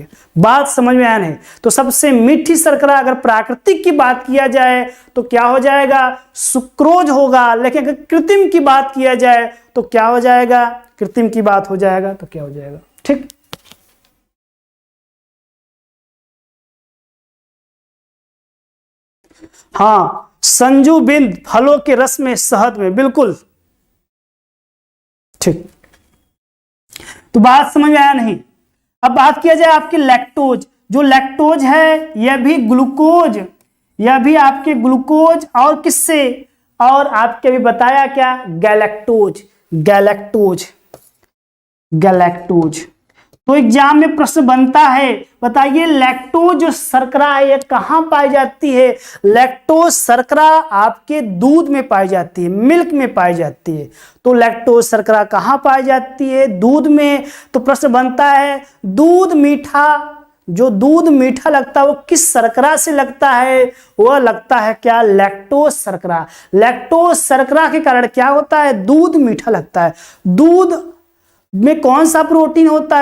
है। बात समझ में आया नहीं? तो सबसे मीठी शर्करा अगर प्राकृतिक की बात किया जाए तो क्या हो जाएगा? सुक्रोज होगा, लेकिन अगर कृत्रिम की बात किया जाए तो क्या हो जाएगा? कृत्रिम की बात हो जाएगा तो क्या हो जाएगा? ठीक। हाँ, संजू बिंद फलों के रस में, शहद में, बिल्कुल ठीक। तो बात समझ में आया नहीं? अब बात किया जाए आपके लैक्टोज। जो लैक्टोज है यह भी आपके ग्लूकोज और किससे? और आपके भी बताया क्या? गैलेक्टोज। तो एग्जाम में प्रश्न बनता है, बताइए लैक्टोज जो शर्करा है यह कहां पाई जाती है? लैक्टोज शर्करा आपके दूध में पाई जाती है, मिल्क में पाई जाती है। तो लैक्टोज शर्करा कहां पाई जाती है? दूध में। तो प्रश्न बनता है, जो दूध मीठा लगता है वो किस शर्करा से लगता है? वह लगता है क्या? लैक्टोज शर्करा। लैक्टोज शर्करा के कारण क्या होता है? दूध मीठा लगता है। दूध में कौन सा प्रोटीन होता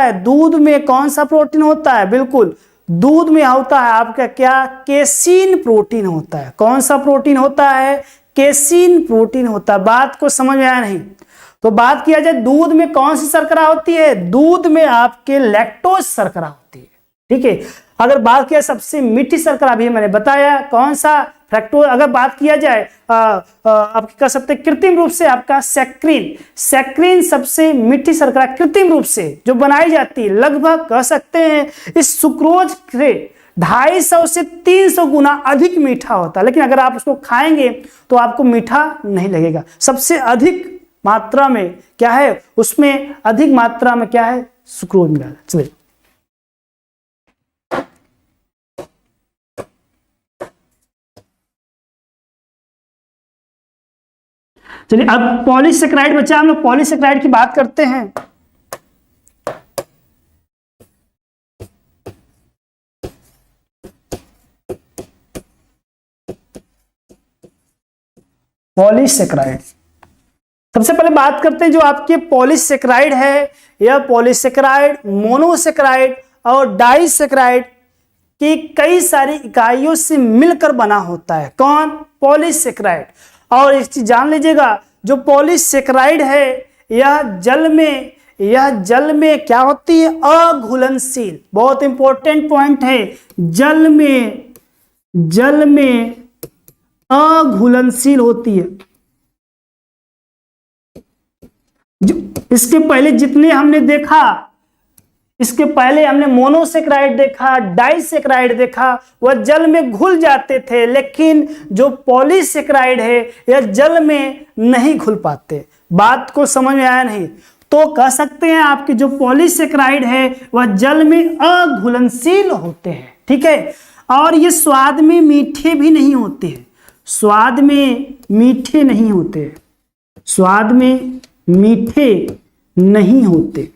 है? बिल्कुल, दूध में होता है आपका क्या? केसीन प्रोटीन होता है। कौन सा प्रोटीन होता है? केसीन प्रोटीन होता है। बात को समझ में आया नहीं? तो बात किया जाए दूध में कौन सी शर्करा होती है? दूध में आपके लैक्टोज शर्करा होती है। ठीक है। अगर बात किया सबसे मीठी शर्करा भी मैंने बताया कौन सा? फ्रक्टोज। अगर बात किया जाए आप कह सकते हैं कृत्रिम रूप से आपका सैक्रिन सबसे मीठी शर्करा कृत्रिम रूप से जो बनाई जाती है, लगभग कह सकते हैं इस सुक्रोज से 250 से 300 गुना अधिक मीठा होता है। लेकिन अगर आप उसको खाएंगे तो आपको मीठा नहीं लगेगा। सबसे अधिक मात्रा में क्या है? उसमें अधिक मात्रा में क्या है? सुक्रोज मिला है। चलिए अब पॉलीसेकेराइड बचा, हम लोग पॉलीसेकेराइड की बात करते हैं। पॉलीसेकेराइड सबसे पहले बात करते हैं। जो आपके पॉलीसेकेराइड है, यह पॉलीसेकेराइड, मोनोसेकेराइड और डाइसेकेराइड की कई सारी इकाइयों से मिलकर बना होता है। कौन? पॉलीसेकेराइड। और एक चीज जान लीजिएगा, जो पॉलीसेकेराइड है यह जल में क्या होती है? अघुलनशील। बहुत इंपॉर्टेंट पॉइंट है, जल में अघुलनशील होती है। इसके पहले जितने हमने देखा, इसके पहले हमने मोनोसेक्राइड देखा, डाइसेक्राइड देखा, वह जल में घुल जाते थे, लेकिन जो पॉलीसेक्राइड है यह जल में नहीं घुल पाते। बात को समझ में आया नहीं? तो कह सकते हैं आपके जो पॉलीसेक्राइड है वह जल में अघुलनशील होते हैं, ठीक है। और ये स्वाद में मीठे भी नहीं होते हैं, स्वाद में मीठे नहीं होते, स्वाद में मीठे नहीं होते,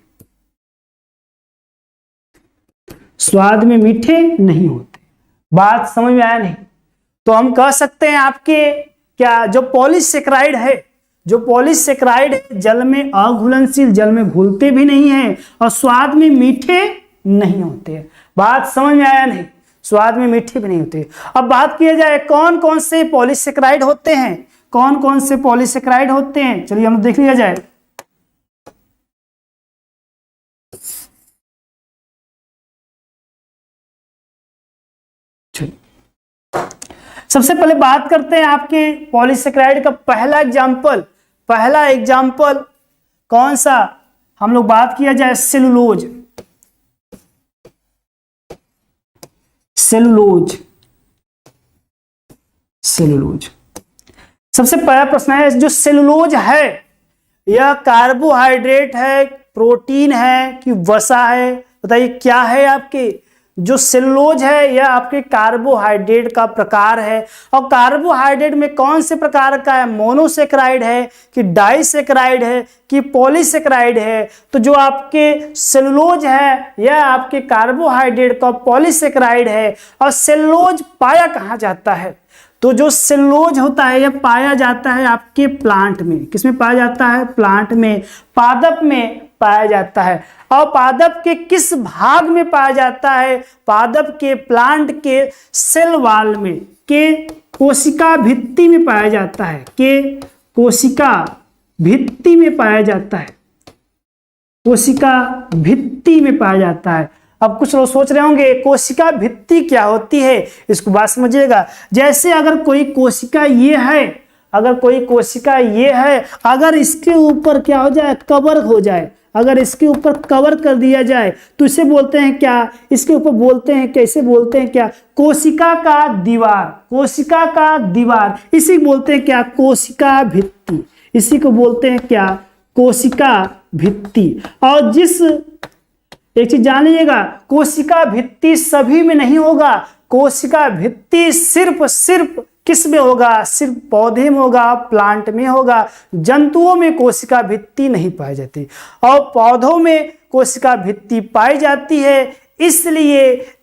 स्वाद में मीठे नहीं होते। बात समझ में आया नहीं? तो हम कह सकते हैं आपके क्या जो पॉलीसेक्राइड है, जो पॉलीसेक्राइड है जल में अघुलनशील, जल में घुलते भी नहीं है और स्वाद में मीठे नहीं होते। बात समझ में आया नहीं? स्वाद में मीठे भी नहीं होते। अब बात किया जाए कौन कौन से पॉलीसेक्राइड होते हैं, कौन कौन से पॉलीसेक्राइड होते हैं, चलिए हम देख लिया जाए। सबसे पहले बात करते हैं आपके पॉलीसेक्राइड का पहला एग्जाम्पल कौन सा, हम लोग बात किया जाए सेलुलोज। सबसे पहला प्रश्न है, जो सेलुलोज है यह कार्बोहाइड्रेट है, प्रोटीन है कि वसा है? बताइए क्या है आपके जो सेलुलोज है यह आपके कार्बोहाइड्रेट का प्रकार है। और कार्बोहाइड्रेट में कौन से प्रकार का है, मोनोसेक्राइड है कि डाइसेक्राइड है कि पॉलीसेक्राइड है? तो जो आपके सेलुलोज है यह आपके कार्बोहाइड्रेट का पॉलीसेक्राइड है। और सेलुलोज पाया कहाँ जाता है? तो जो सेलुलोज होता है यह पाया जाता है आपके प्लांट में। किसमें पाया जाता है? प्लांट में, पादप में पाया जाता है। और पादप के किस भाग में पाया जाता है? पादप के प्लांट के सेल वाल में, के कोशिका भित्ति में पाया जाता है, के कोशिका भित्ति में पाया जाता है, कोशिका भित्ति में पाया जाता है। अब कुछ लोग सोच रहे होंगे कोशिका भित्ति क्या होती है, इसको बात समझिएगा। जैसे अगर कोई कोशिका ये है, अगर इसके ऊपर क्या हो जाए, कवर हो जाए, अगर इसके ऊपर कवर कर दिया जाए तो इसे बोलते हैं क्या, इसके ऊपर बोलते हैं, कैसे बोलते हैं क्या, कोशिका का दीवार, कोशिका का दीवार, इसी बोलते हैं क्या, कोशिका भित्ति, इसी को बोलते हैं क्या, कोशिका भित्ति। और जिस एक चीज जान लीजिएगा, कोशिका भित्ति सभी में नहीं होगा, कोशिका भित्ति सिर्फ किस में होगा, सिर्फ पौधे में होगा, प्लांट में होगा। जंतुओं में कोशिका भित्ति नहीं पाई जाती और पौधों में कोशिका भित्ति पाई जाती है।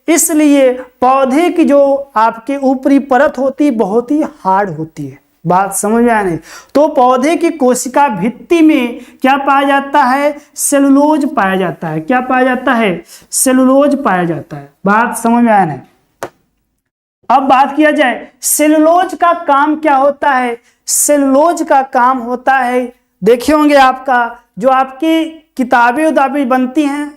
इसलिए पौधे की जो आपके ऊपरी परत होती है बहुत ही हार्ड होती है। बात समझ में आया नहीं? तो पौधे की कोशिका भित्ति में क्या पाया जाता है? सेलुलोज पाया जाता है। क्या पाया जाता है? सेलुलोज पाया जाता है। बात समझ में आया नहीं? अब बात किया जाए सेलुलोज का काम क्या होता है। सेलुलोज का काम होता है, देखे होंगे आपका जो आपकी किताबें बनती हैं,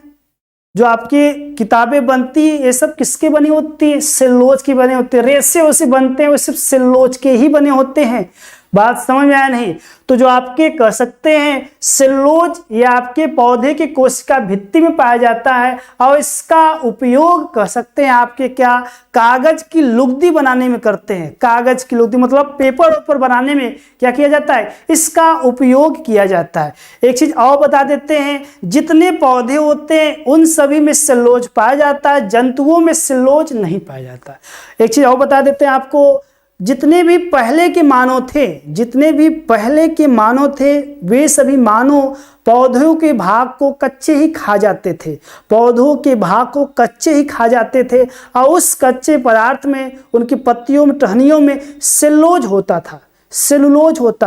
जो आपकी किताबें बनती है ये सब किसके बनी होती है? सेलुलोज की बनी होती है। रेसे वैसे बनते हैं वो सिर्फ सेलुलोज के ही बने होते हैं। बात समझ में आया नहीं? तो जो आपके कह सकते हैं सेलुलोज ये आपके पौधे की कोशिका भित्ति में पाया जाता है और इसका उपयोग कह सकते हैं आपके क्या, कागज की लुगदी बनाने में करते हैं। कागज की लुगदी मतलब पेपर बनाने में क्या किया जाता है, इसका उपयोग किया जाता है। एक चीज और बता देते हैं, जितने पौधे होते हैं उन सभी में सेलुलोज पाया जाता है, जंतुओं में सेलुलोज नहीं पाया जाता। एक चीज और बता देते हैं आपको, जितने भी पहले के मानव थे वे सभी मानव पौधों के भाग को कच्चे ही खा जाते थे, और उस कच्चे पदार्थ में उनकी पत्तियों में, टहनियों में सेलुलोज होता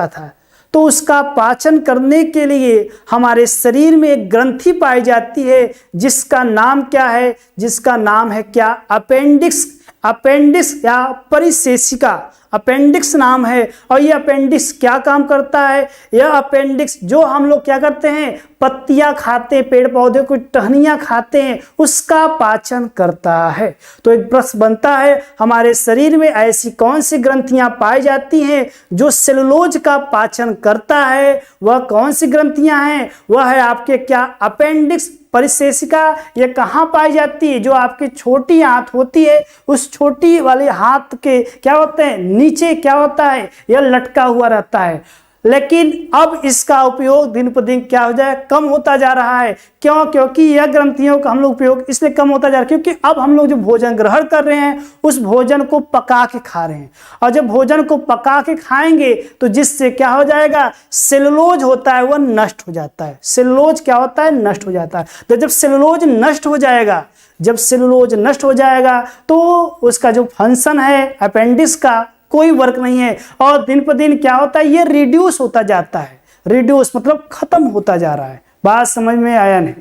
था। तो उसका पाचन करने के लिए हमारे शरीर में एक ग्रंथि पाई जाती है जिसका नाम क्या है, जिसका नाम है क्या, अपेंडिक्स अपेंडिक्स या परिशेषिका, अपेंडिक्स नाम है। और ये अपेंडिक्स क्या काम करता है? यह अपेंडिक्स जो हम लोग क्या करते हैं, पत्तियां खाते हैं, पेड़ पौधे को टहनियां खाते हैं, उसका पाचन करता है। तो एक प्रश्न बनता है, हमारे शरीर में ऐसी कौन सी ग्रंथियां पाई जाती हैं जो सेलुलोज का पाचन करता है? वह कौन सी ग्रंथियां हैं? वह है आपके क्या, अपेंडिक्स परिशेषिका। ये कहाँ पाई जाती है? जो आपकी छोटी आंत होती है, उस छोटी वाले हाथ के क्या होते हैं, नीचे क्या होता है, यह लटका हुआ रहता है। लेकिन अब इसका उपयोग दिन पर दिन क्या हो जाए, कम होता जा रहा है। क्यों? क्योंकि यह ग्रंथियों का हम लोग उपयोग इसलिए कम होता जा रहा है क्योंकि अब हम लोग जो भोजन ग्रहण कर रहे हैं उस भोजन को पका के खा रहे हैं। और जब भोजन को पका के खाएंगे तो जिससे क्या हो जाएगा, सेलुलोज होता है वह नष्ट हो जाता है। सेलुलोज क्या होता है, नष्ट हो जाता है। तो जब सेलुलोज नष्ट हो जाएगा, जब सेलुलोज नष्ट हो जाएगा तो उसका जो फंक्शन है अपेंडिक्स का, कोई वर्क नहीं है। और दिन पर दिन क्या होता है, ये रिड्यूस होता जाता है। रिड्यूस मतलब खत्म होता जा रहा है। बात समझ में आया नहीं?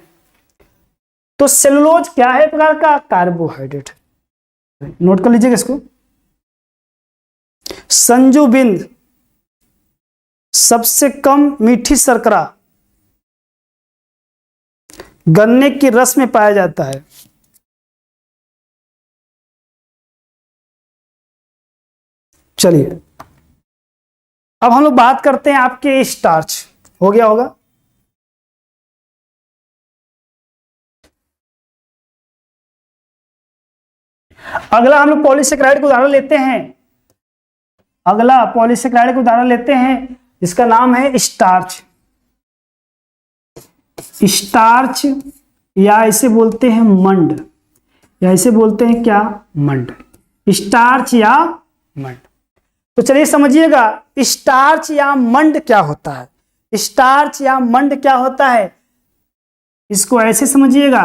तो सेलुलोज क्या है प्रकार का, कार्बोहाइड्रेट है। नोट कर लीजिएगा इसको। संजू बिंद सबसे कम मीठी शर्करा गन्ने की रस में पाया जाता है। चलिए अब हम लोग बात करते हैं आपके स्टार्च। हो गया होगा। अगला हम लोग पॉलीसेकेराइड का उदाहरण लेते हैं। अगला पॉलीसेकेराइड का उदाहरण लेते हैं जिसका नाम है स्टार्च। स्टार्च या इसे बोलते हैं मंड, या इसे बोलते हैं क्या, मंड। स्टार्च या मंड। तो चलिए समझिएगा स्टार्च या मंड क्या होता है। स्टार्च या मंड क्या होता है, इसको ऐसे समझिएगा।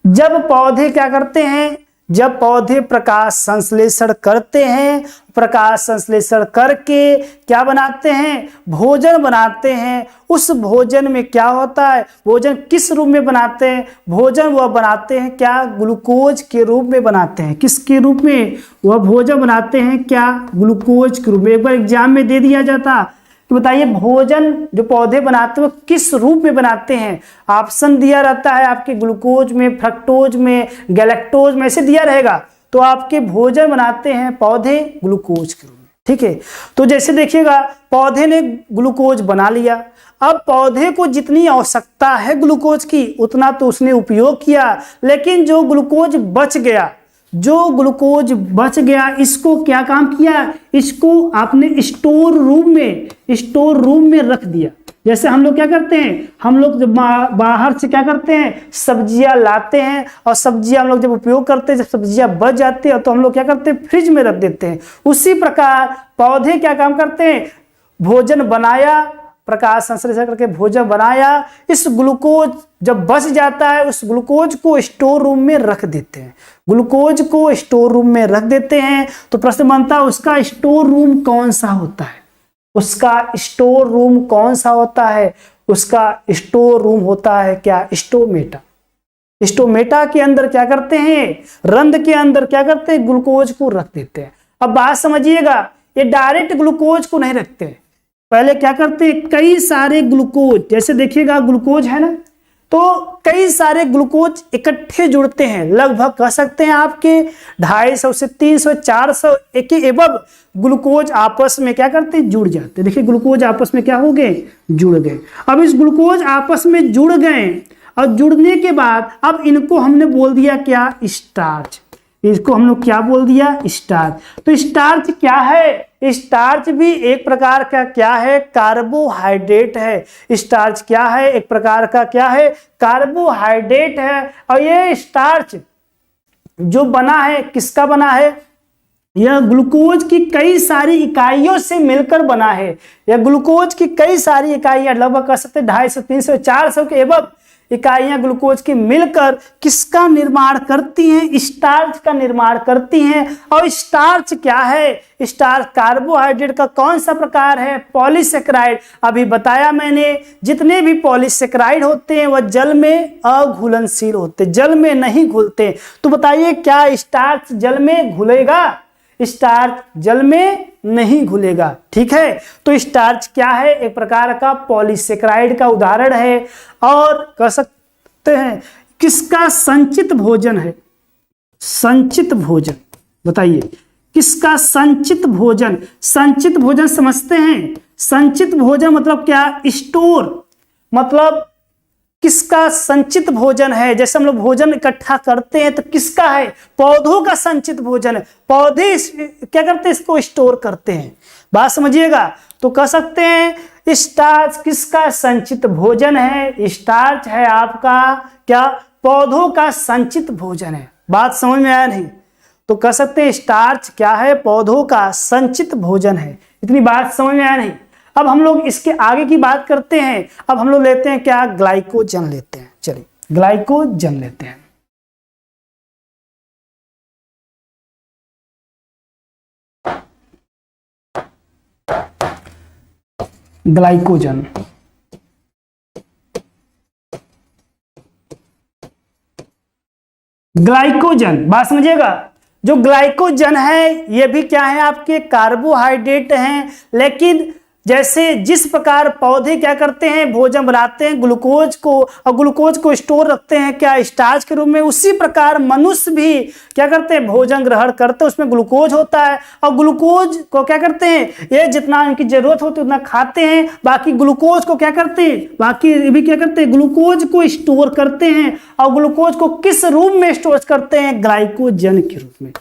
जब पौधे क्या करते हैं, जब पौधे प्रकाश संश्लेषण करते हैं, प्रकाश संश्लेषण करके क्या बनाते हैं, भोजन बनाते हैं। उस भोजन में क्या होता है, भोजन किस रूप में बनाते हैं, भोजन वह बनाते हैं क्या, ग्लूकोज के रूप में बनाते हैं। किसके रूप में, वह भोजन बनाते हैं क्या, ग्लूकोज के रूप में। एक बार एग्जाम में दे दिया जाता तो बताइए भोजन जो पौधे बनाते हैं वो किस रूप में बनाते हैं। ऑप्शन दिया रहता है आपके ग्लूकोज में, फ्रक्टोज में, गैलेक्टोज में, ऐसे दिया रहेगा। तो आपके भोजन बनाते हैं पौधे ग्लूकोज के रूप में। ठीक है, तो जैसे देखिएगा पौधे ने ग्लूकोज बना लिया। अब पौधे को जितनी आवश्यकता है ग्लूकोज की उतना तो उसने उपयोग किया, लेकिन जो ग्लूकोज बच गया, जो ग्लूकोज बच गया, इसको क्या काम किया, इसको आपने स्टोर रूम में रख दिया। जैसे हम लोग क्या करते हैं, हम लोग जब बाहर से क्या करते हैं, सब्जियां लाते हैं और सब्जियां हम लोग जब उपयोग करते हैं, जब सब्जियां बच जाती है तो हम लोग क्या करते हैं, फ्रिज में रख देते हैं। उसी प्रकार पौधे क्या काम करते हैं, भोजन बनाया, प्रकाश संश्लेषण करके भोजन बनाया, इस ग्लूकोज जब बच जाता है उस ग्लूकोज को स्टोर रूम में रख देते हैं। ग्लूकोज को स्टोर रूम में रख देते हैं। तो प्रश्न बनता है उसका स्टोर रूम कौन सा होता है, उसका स्टोर रूम कौन सा होता है, उसका स्टोर रूम होता है क्या, स्टोमेटा। स्टोमेटा के अंदर क्या करते हैं, रंध्र के अंदर क्या करते हैं, ग्लूकोज को रख देते हैं। अब बात समझिएगा, ये डायरेक्ट ग्लूकोज को नहीं रखते, पहले क्या करते हैं, कई सारे ग्लूकोज, जैसे देखिएगा ग्लूकोज है ना, तो कई सारे ग्लूकोज इकट्ठे जुड़ते हैं। लगभग कह सकते हैं आपके 250 से 300 400 एक एबव ग्लूकोज आपस में क्या करते हैं, जुड़ जाते हैं। देखिए ग्लूकोज आपस में क्या हो गए, जुड़ गए। अब इस ग्लूकोज आपस में जुड़ गए और जुड़ने के बाद अब इनको हमने बोल दिया क्या, स्टार्च। इसको हम लोग क्या बोल दिया, स्टार्च। तो स्टार्च क्या है, स्टार्च भी एक प्रकार का क्या है, कार्बोहाइड्रेट है। स्टार्च क्या है, एक प्रकार का क्या है, कार्बोहाइड्रेट है। और ये स्टार्च जो बना है किसका बना है, यह ग्लूकोज की कई सारी इकाइयों से मिलकर बना है। यह ग्लूकोज की कई सारी इकाइयां, लगभग कह सकते 250, 300, 400 के एवं इकाइयां ग्लूकोज की मिलकर किसका निर्माण करती हैं? स्टार्च का निर्माण करती हैं। और स्टार्च क्या है? स्टार्च कार्बोहाइड्रेट का कौन सा प्रकार है? पॉलीसेकेराइड। अभी बताया मैंने, जितने भी पॉलीसेकेराइड होते हैं वह जल में अघुलनशील होते, जल में नहीं घुलते। तो बताइए क्या स्टार्च जल में घुलेगा? स्टार्च जल में नहीं घुलेगा। ठीक है, तो स्टार्च क्या है? एक प्रकार का पॉलीसेकेराइड का उदाहरण है। और कह सकते हैं किसका संचित भोजन है? संचित भोजन। बताइए किसका संचित भोजन? संचित भोजन समझते हैं? संचित भोजन मतलब क्या? स्टोर, मतलब किसका संचित भोजन है? जैसे हम लोग भोजन इकट्ठा करते हैं तो किसका है? पौधों का संचित भोजन है। पौधे क्या करते हैं? इसको स्टोर करते हैं। बात समझिएगा। तो कह सकते हैं स्टार्च किसका संचित भोजन है? स्टार्च है आपका क्या? पौधों का संचित भोजन है। बात समझ में आया नहीं? तो कह सकते हैं स्टार्च क्या है? पौधों का संचित भोजन है। इतनी बात समझ में आया नहीं? अब हम लोग इसके आगे की बात करते हैं। अब हम लोग लेते हैं क्या? ग्लाइकोजन लेते हैं। चलिए ग्लाइकोजन लेते हैं। ग्लाइकोजन, ग्लाइकोजन बात समझिएगा। जो ग्लाइकोजन है ये भी क्या है? आपके कार्बोहाइड्रेट हैं। लेकिन जैसे जिस प्रकार पौधे क्या करते हैं? भोजन बनाते हैं ग्लूकोज को, और ग्लूकोज को स्टोर रखते हैं क्या? स्टार्च के रूप में। उसी प्रकार मनुष्य भी क्या करते हैं? भोजन ग्रहण करते हैं, उसमें ग्लूकोज होता है। और ग्लूकोज को क्या करते हैं? ये जितना उनकी जरूरत होती है उतना खाते हैं। बाकी ग्लूकोज को क्या करते हैं? बाकी भी क्या करते हैं? ग्लूकोज को स्टोर करते हैं। और ग्लूकोज को किस रूप में स्टोर करते हैं? ग्लाइकोजन के रूप में।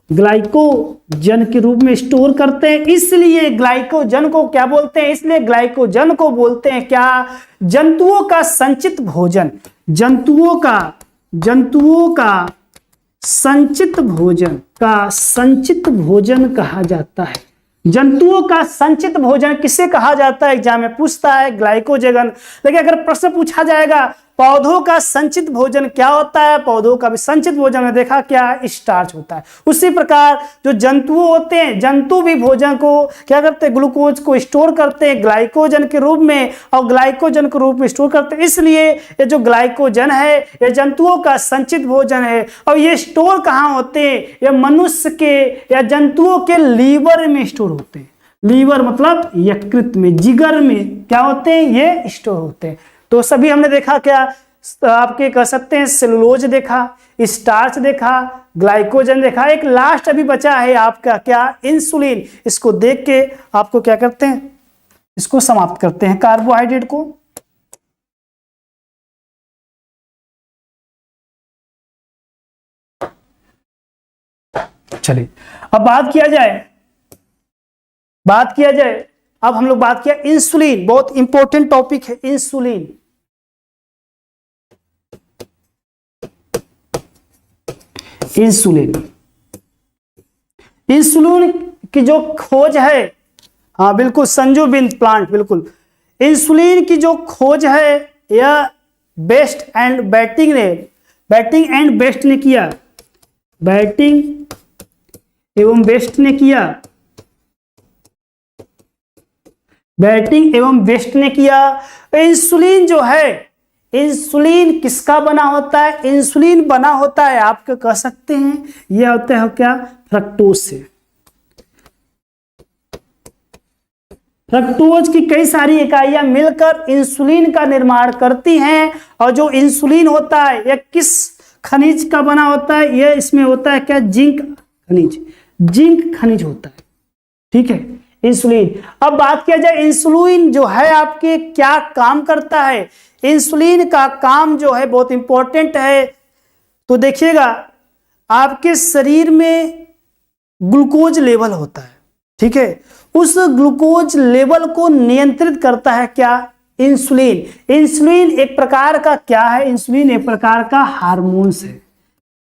ग्लाइकोजन के रूप में स्टोर करते हैं। इसलिए ग्लाइकोजन को क्या बोलते हैं? इसलिए ग्लाइकोजन को बोलते हैं क्या? जंतुओं का संचित भोजन। जंतुओं का संचित भोजन का संचित भोजन कहा जाता है। जंतुओं का संचित भोजन किसे कहा जाता है? एग्जाम में पूछता है ग्लाइकोजन। लेकिन अगर प्रश्न पूछा जाएगा पौधों का संचित भोजन क्या होता है? पौधों का भी संचित भोजन में देखा क्या? स्टार्च होता है। उसी प्रकार जो जंतु होते हैं, जंतु भी भोजन को क्या करते हैं? ग्लूकोज को स्टोर करते हैं ग्लाइकोजन के रूप में, और ग्लाइकोजन के रूप में स्टोर करते हैं। इसलिए ये जो ग्लाइकोजन है ये जंतुओं का संचित भोजन है। और ये स्टोर कहाँ होते हैं? ये मनुष्य के या जंतुओं के लीवर में स्टोर होते हैं। लीवर मतलब यकृत में, जिगर में क्या होते हैं? ये स्टोर होते हैं। तो सभी हमने देखा क्या? आपके कह सकते हैं सेलुलोज देखा, स्टार्च देखा, ग्लाइकोजन देखा। एक लास्ट अभी बचा है आपका क्या? इंसुलिन। इसको देख के आपको क्या करते हैं? इसको समाप्त करते हैं कार्बोहाइड्रेट को। चलिए अब बात किया जाए। अब हम लोग बात किया इंसुलिन। बहुत इंपॉर्टेंट टॉपिक है इंसुलिन। इंसुलिन की जो खोज है, हाँ बिल्कुल संजू बिन प्लांट, बिल्कुल इंसुलिन की जो खोज है यह Best and Banting and Best ने किया। बैटिंग एवं बेस्ट ने किया। बैटिंग एवं बेस्ट ने किया। इंसुलिन जो है, इंसुलिन किसका बना होता है? इंसुलिन बना होता है आपके कह सकते हैं यह होता है क्या? फ्रक्टोज से। फ्रक्टोज की कई सारी इकाइयां मिलकर इंसुलिन का निर्माण करती हैं। और जो इंसुलिन होता है यह किस खनिज का बना होता है? यह इसमें होता है क्या? जिंक खनिज होता है। ठीक है इंसुलिन। अब बात किया जाए इंसुलिन जो है आपके क्या काम करता है? इंसुलिन का काम जो है बहुत इंपॉर्टेंट है। तो देखिएगा आपके शरीर में ग्लूकोज लेवल होता है। ठीक है, उस ग्लूकोज लेवल को नियंत्रित करता है क्या? इंसुलिन। इंसुलिन एक प्रकार का क्या है? इंसुलिन एक प्रकार का हार्मोन्स है।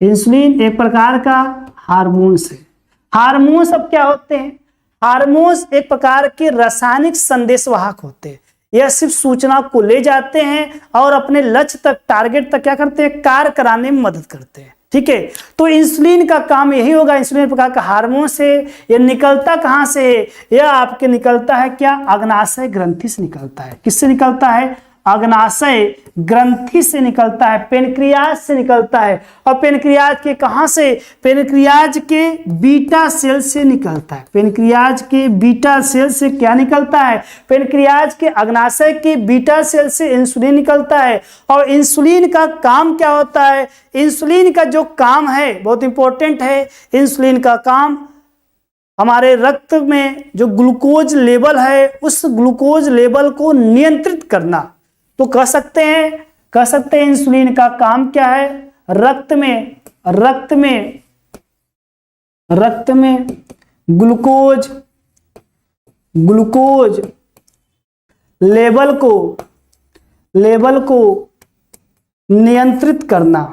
इंसुलिन एक प्रकार का हार्मोन्स है। हार्मोन्स अब क्या होते हैं? हार्मोन्स एक प्रकार के रासायनिक संदेशवाहक होते हैं। यह सिर्फ सूचना को ले जाते हैं और अपने लक्ष्य तक, टारगेट तक क्या करते हैं? कार्य कराने में मदद करते हैं। ठीक है, तो इंसुलिन का काम यही होगा। इंसुलिन एक प्रकार का हार्मोन से, यह निकलता कहां से है? यह आपके निकलता है क्या? अग्नाशय ग्रंथि से निकलता है। किससे निकलता है? अग्नाशय ग्रंथि से निकलता है, पेनक्रियाज से निकलता है। और पेनक्रियाज के कहां से? पेनक्रियाज के बीटा सेल से निकलता है। पेनक्रियाज के बीटा सेल से क्या निकलता है? पेनक्रियाज के अग्नाशय के बीटा सेल से इंसुलिन निकलता है। और इंसुलिन का काम क्या होता है? इंसुलिन का जो काम है बहुत इंपॉर्टेंट है। इंसुलिन का काम हमारे रक्त में जो ग्लूकोज लेवल है, उस ग्लूकोज लेवल को नियंत्रित करना। तो कह सकते हैं इंसुलिन का काम क्या है? रक्त में ग्लूकोज लेवल को नियंत्रित करना।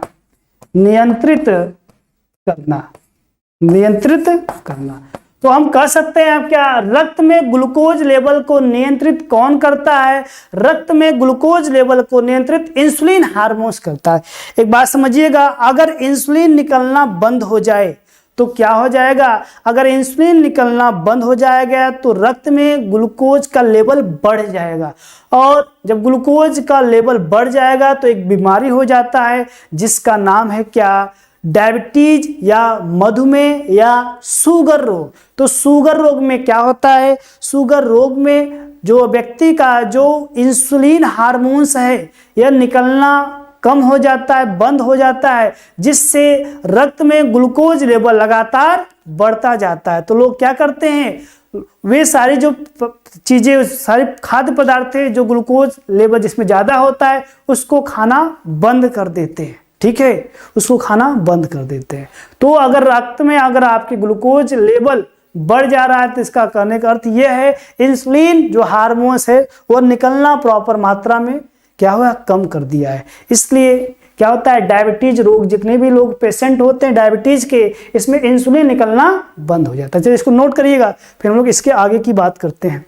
तो हम कह सकते हैं अब क्या? रक्त में ग्लूकोज लेवल को नियंत्रित कौन करता है? रक्त में ग्लूकोज लेवल को नियंत्रित इंसुलिन हार्मोन्स करता है। एक बात समझिएगा, अगर इंसुलिन निकलना बंद हो जाए तो क्या हो जाएगा? अगर इंसुलिन निकलना बंद हो जाएगा तो रक्त में ग्लूकोज का लेवल बढ़ जाएगा। और जब ग्लूकोज का लेवल बढ़ जाएगा तो एक बीमारी हो जाता है जिसका नाम है क्या? डायबिटीज या मधुमेह या शुगर रोग। तो शुगर रोग में क्या होता है? शुगर रोग में जो व्यक्ति का जो इंसुलिन हार्मोन्स है यह निकलना कम हो जाता है, बंद हो जाता है, जिससे रक्त में ग्लूकोज लेवल लगातार बढ़ता जाता है। तो लोग क्या करते हैं? वे सारी जो चीजें, सारे खाद्य पदार्थ है जो ग्लूकोज लेवल जिसमें ज्यादा होता है उसको खाना बंद कर देते हैं। ठीक है, उसको खाना बंद कर देते हैं। तो अगर रक्त में अगर आपकी ग्लूकोज लेवल बढ़ जा रहा है तो इसका कहने का अर्थ यह है इंसुलिन जो हार्मोन्स है वो निकलना प्रॉपर मात्रा में क्या हुआ? कम कर दिया है। इसलिए क्या होता है? डायबिटीज रोग, जितने भी लोग पेशेंट होते हैं डायबिटीज के, इसमें इंसुलिन निकलना बंद हो जाता है। चलिए इसको नोट करिएगा, फिर हम लोग इसके आगे की बात करते हैं।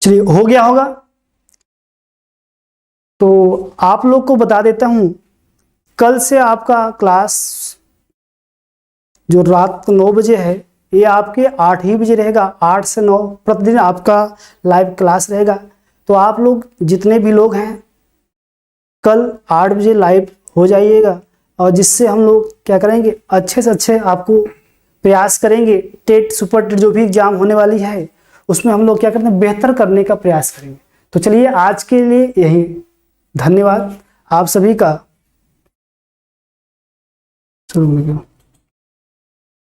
चलिए हो गया होगा। तो आप लोग को बता देता हूं, कल से आपका क्लास जो रात को 9 बजे है ये आपके 8 ही बजे रहेगा। 8 से 9 प्रतिदिन आपका लाइव क्लास रहेगा। तो आप लोग जितने भी लोग हैं कल 8 बजे लाइव हो जाइएगा, और जिससे हम लोग क्या करेंगे? अच्छे से अच्छे आपको प्रयास करेंगे। टेट, सुपर टेट जो भी एग्जाम होने वाली है उसमें हम लोग क्या करते हैं? बेहतर करने का प्रयास करेंगे। तो चलिए आज के लिए यही, धन्यवाद आप सभी का।